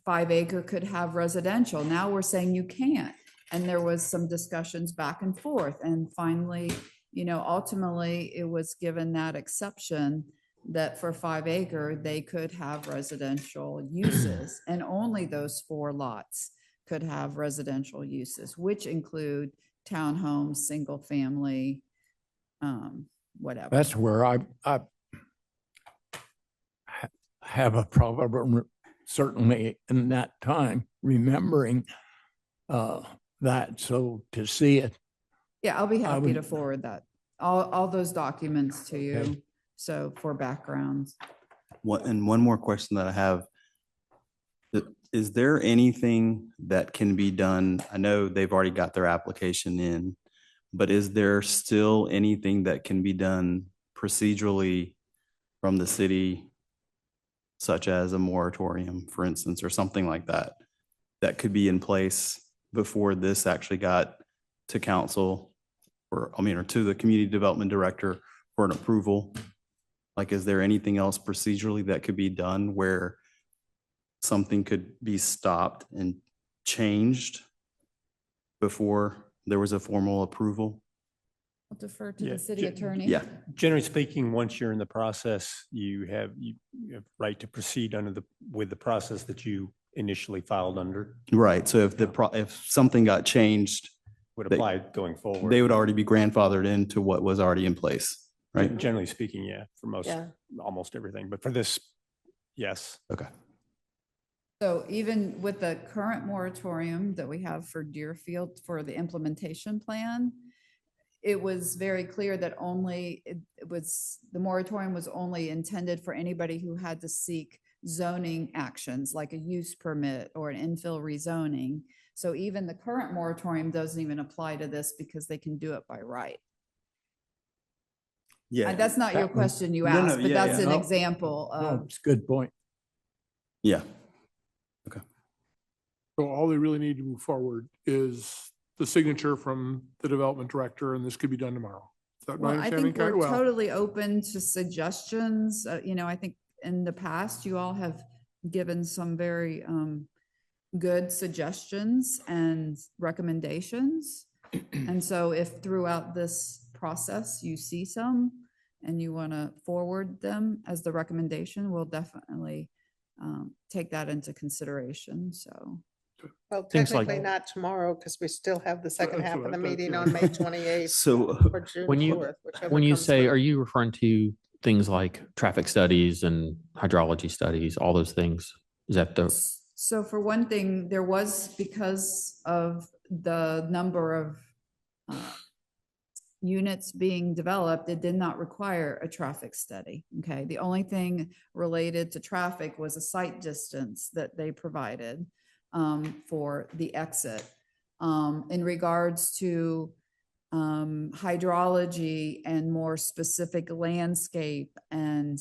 5 acre could have residential. Now we're saying you can't. And there was some discussions back and forth. And finally, you know, ultimately it was given that exception that for 5 acre, they could have residential uses, and only those 4 lots could have residential uses, which include townhomes, single family, whatever. That's where I have a problem, certainly in that time, remembering that. So to see it. Yeah, I'll be happy to forward that, all those documents to you. Okay. So for backgrounds. And one more question that I have. Is there anything that can be done? I know they've already got their application in, but is there still anything that can be done procedurally from the city, such as a moratorium, for instance, or something like that, that could be in place before this actually got to council, or to the community development director for an approval? Like, is there anything else procedurally that could be done where something could be stopped and changed before there was a formal approval? I'll defer to the city attorney. Yeah. Generally speaking, once you're in the process, you have right to proceed with the process that you initially filed under. Right. So if something got changed, would apply going forward. They would already be grandfathered into what was already in place. right? Generally speaking, yeah, for most, Yeah. almost everything, but for this, yes. Okay. So even with the current moratorium that we have for Deerfield for the implementation plan, it was very clear that the moratorium was only intended for anybody who had to seek zoning actions like a use permit or an infill rezoning. So even the current moratorium doesn't even apply to this because they can do it by right. Yeah. That's not your That- question you No, no, asked, but yeah, that's yeah. an No, example No, of. it's a good point. Yeah. So all they really need to move forward is the signature from the development director, and this could be done tomorrow. Is that my Well, I understanding? think we're Kate? Well, totally open to suggestions. I think in the past, you all have given some very good suggestions and recommendations. And so if throughout this process you see some and you want to forward them as the recommendation, we'll definitely take that into consideration. So. Well, Things like- technically not tomorrow because we still have the second That's half what of the I thought, meeting yeah. on May 28th So or June When you- 4th, whichever When you comes say, first. are you referring to things like traffic studies and hydrology studies, all those things? Is that the, So for one thing, there was, because of the number of units being developed, it did not require a traffic study. Okay, the only thing related to traffic was a site distance that they provided for the exit. In regards to hydrology and more specific landscape and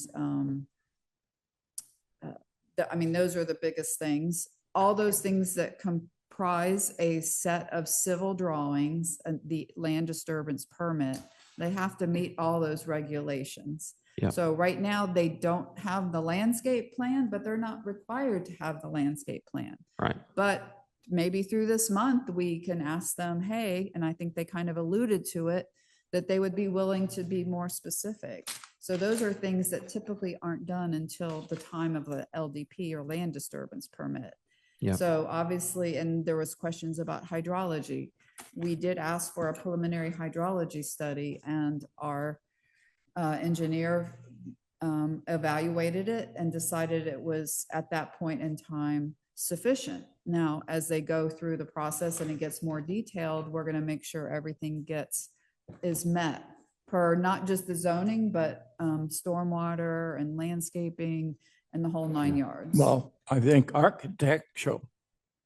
those are the biggest things. All those things that comprise a set of civil drawings and the land disturbance permit, they have to meet all those regulations. Yep. So right now, they don't have the landscape plan, but they're not required to have the landscape plan. right? But maybe through this month, we can ask them, hey, and I think they kind of alluded to it, that they would be willing to be more specific. So those are things that typically aren't done until the time of the LDP or land disturbance permit. Yep. So obviously, and there was questions about hydrology. We did ask for a preliminary hydrology study and our engineer evaluated it and decided it was at that point in time sufficient. Now, as they go through the process and it gets more detailed, we're going to make sure everything is met per not just the zoning, but stormwater and landscaping and the whole 9 yards. Well, I think architectural.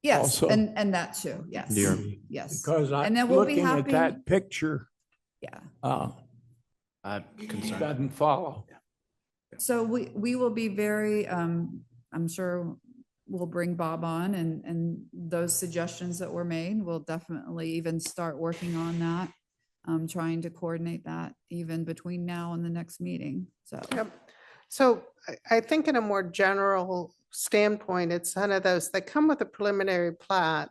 Yes, also- and that too, yes. DRB. Yes. Because And then I'm we'll be looking at happy. that picture, Yeah. concerned. doesn't follow. So we will be very, I'm sure we'll bring Bob on and those suggestions that were made, we'll definitely even start working on that. Trying to coordinate that even between now and the next meeting, so. Yep. So I think in a more general standpoint, it's one of those, they come with a preliminary plat,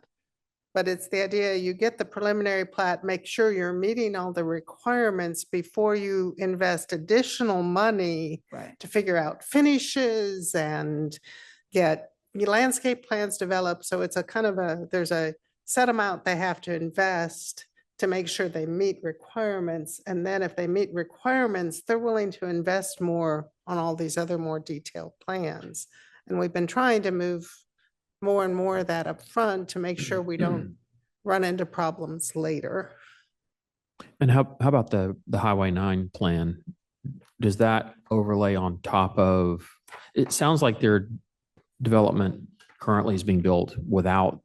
but it's the idea you get the preliminary plat, make sure you're meeting all the requirements before you invest additional money Right. to figure out finishes and get your landscape plans developed. So it's a kind of there's a set amount they have to invest to make sure they meet requirements. And then if they meet requirements, they're willing to invest more on all these other more detailed plans. And we've been trying to move more and more of that up front to make sure we don't run into problems later. And how about the Highway 9 plan? Does that overlay on top of, it sounds like their development currently is being built without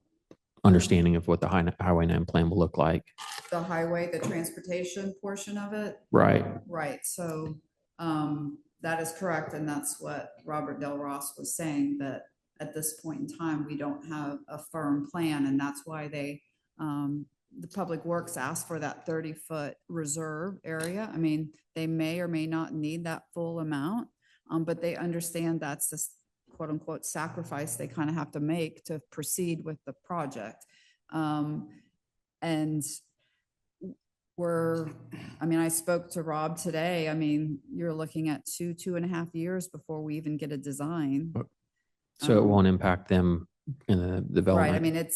understanding of what the Highway 9 plan will look like. The highway, the transportation portion of it. Right. Right, so that is correct, and that's what Robert Del Ross was saying, that at this point in time, we don't have a firm plan, and that's why the Public Works asked for that 30-foot reserve area. I mean, they may or may not need that full amount, but they understand that's this quote unquote sacrifice they kind of have to make to proceed with the project. And I spoke to Rob today. I mean, you're looking at 2.5 years before we even get a design. So it won't impact them in the development. Right, I mean,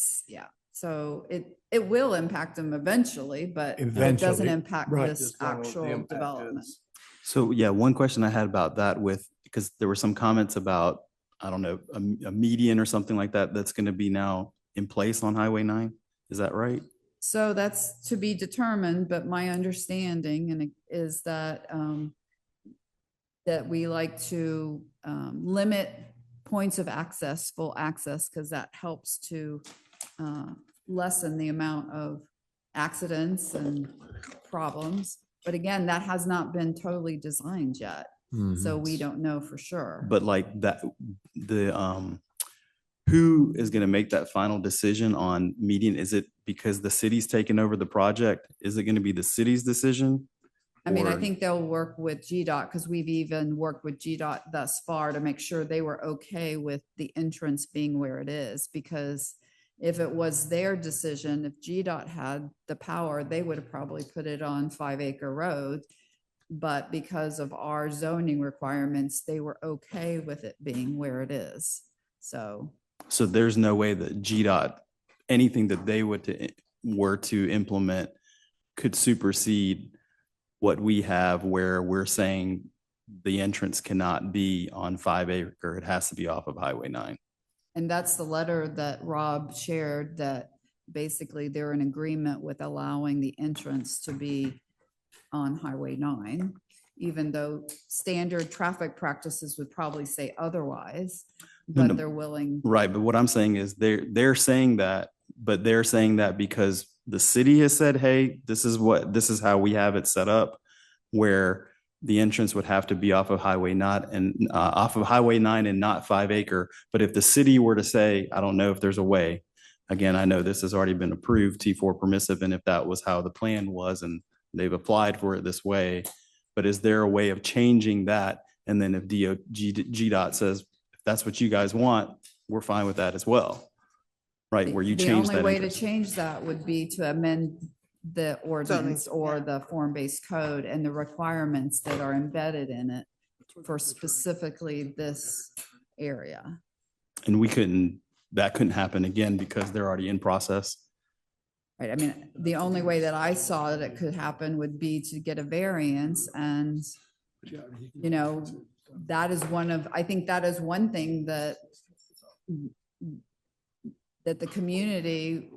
so it will impact them eventually, but it doesn't Eventually, impact right. this Just don't know what the actual impact development. is. So yeah, one question I had about that because there were some comments about, I don't know, a median or something like that, that's going to be now in place on Highway 9. Is that right? So that's to be determined, but my understanding is that that we like to limit points of access, full access, because that helps to lessen the amount of accidents and problems. But again, that has not been totally designed yet. So we don't know for sure. But like that, who is going to make that final decision on median? Is it because the city's taken over the project? Is it going to be the city's decision? I mean, I Or- think they'll work with GDOT because we've even worked with GDOT thus far to make sure they were okay with the entrance being where it is. Because if it was their decision, if GDOT had the power, they would have probably put it on 5 Acre Road. But because of our zoning requirements, they were okay with it being where it is. So there's no way that GDOT, anything that they were to implement could supersede what we have, where we're saying the entrance cannot be on 5 Acre, it has to be off of Highway 9. and that's the letter that Rob shared, that basically they're in agreement with allowing the entrance to be on Highway 9, even though standard traffic practices would probably say otherwise, No, but they're willing. Right, but what I'm saying is they're saying that, but they're saying that because the city has said, hey, this is how we have it set up, where the entrance would have to be off of Highway 9 and not 5 Acre. But if the city were to say, I don't know if there's a way, again, I know this has already been approved, T4 permissive, and if that was how the plan was and they've applied for it this way, but is there a way of changing that? And then if GDOT says, if that's what you guys want, we're fine with that as well, right? Where you change The that only way to entrance. change that would be to amend the ordinance or the form-based code and the requirements that are embedded in it for specifically this area. And that couldn't happen again because they're already in process. Right, I mean, the only way that I saw that it could happen would be to get a variance, and, you know, I think that is one thing that the community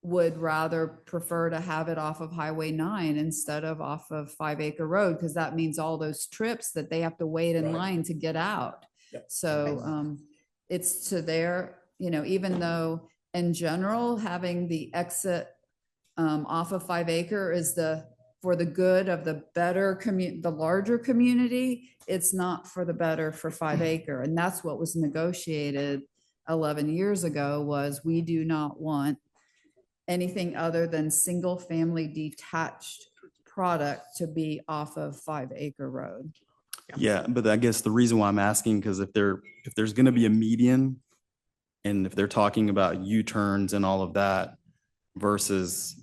would rather prefer to have it off of Highway 9 instead of off of 5 Acre Road, because that means all those trips that they have to wait in line to get out. So it's to their, you know, even though in general, having the exit off of 5 Acre is for the good of the the larger community, it's not for the better for 5 Acre. And that's what was negotiated 11 years ago, was we do not want anything other than single family detached product to be off of 5 Acre Road. Yeah, but I guess the reason why I'm asking, because if there's going to be a median, and if they're talking about U-turns and all of that versus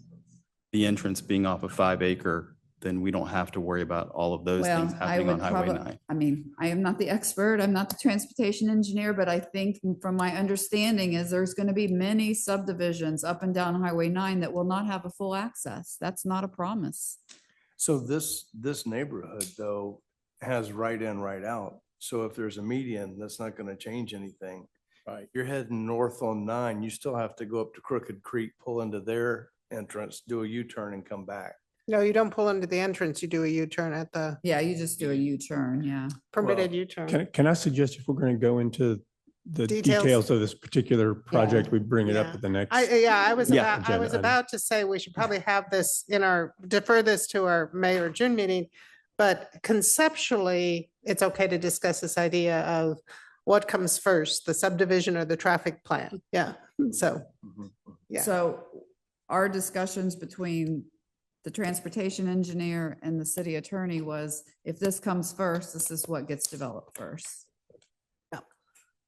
the entrance being off of 5 Acre, then we don't have to worry about all of those things Well, I happening on would Highway probably, 9. I mean, I am not the expert, I'm not the transportation engineer, but I think from my understanding is there's going to be many subdivisions up and down Highway 9 that will not have a full access. That's not a promise. So this neighborhood though has right in, right out. So if there's a median, that's not going to change anything. Right. You're heading north on 9, you still have to go up to Crooked Creek, pull into their entrance, do a U-turn and come back. No, you don't pull into the entrance. You do a U-turn at the Yeah, you just do a U-turn, yeah. permitted Well, U-turn. Can I suggest, if we're going to go into the Details. details of this particular project, we bring it up Yeah. at the next. I was agenda item. about to say we should probably have this defer this to our May or June meeting. But conceptually, it's okay to discuss this idea of what comes first, the subdivision or the traffic plan. Yeah, so, yeah. So our discussions between the transportation engineer and the city attorney was, if this comes first, this is what gets developed first.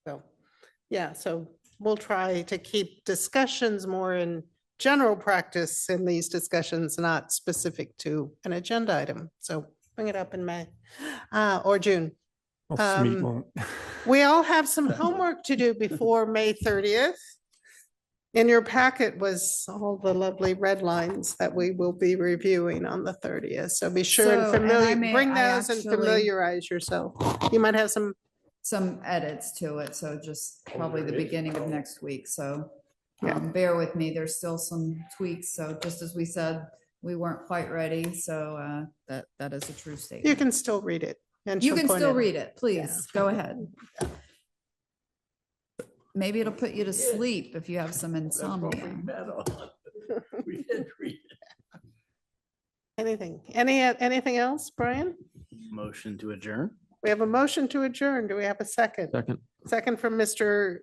So, yeah, so we'll try to keep discussions more in general practice in these discussions, not specific to an agenda item. So bring it up in May or June. Well, Smeet won't. We all have some homework to do before May 30th. In your packet was all the lovely red lines that we will be reviewing on the 30th. So be sure and So, and I familiar, may- bring I those and actually- familiarize yourself. You might have some, edits to it, so just probably the there is? beginning of next week, so Yeah. bear with me, there's still some tweaks, so just as we said, we weren't quite ready, so that is a true statement. you can still read it. and You she'll can point still out. read it, please, go ahead. Maybe it'll put you to sleep if you have some insomnia. We did read it. Anything else, Brian? Motion to adjourn? We have a motion to adjourn. Do we have a second? Second. Second from Mr.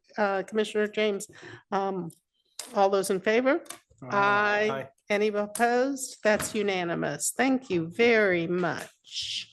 Commissioner James. All those in favor? Aye. Any opposed? That's unanimous. Thank you very much.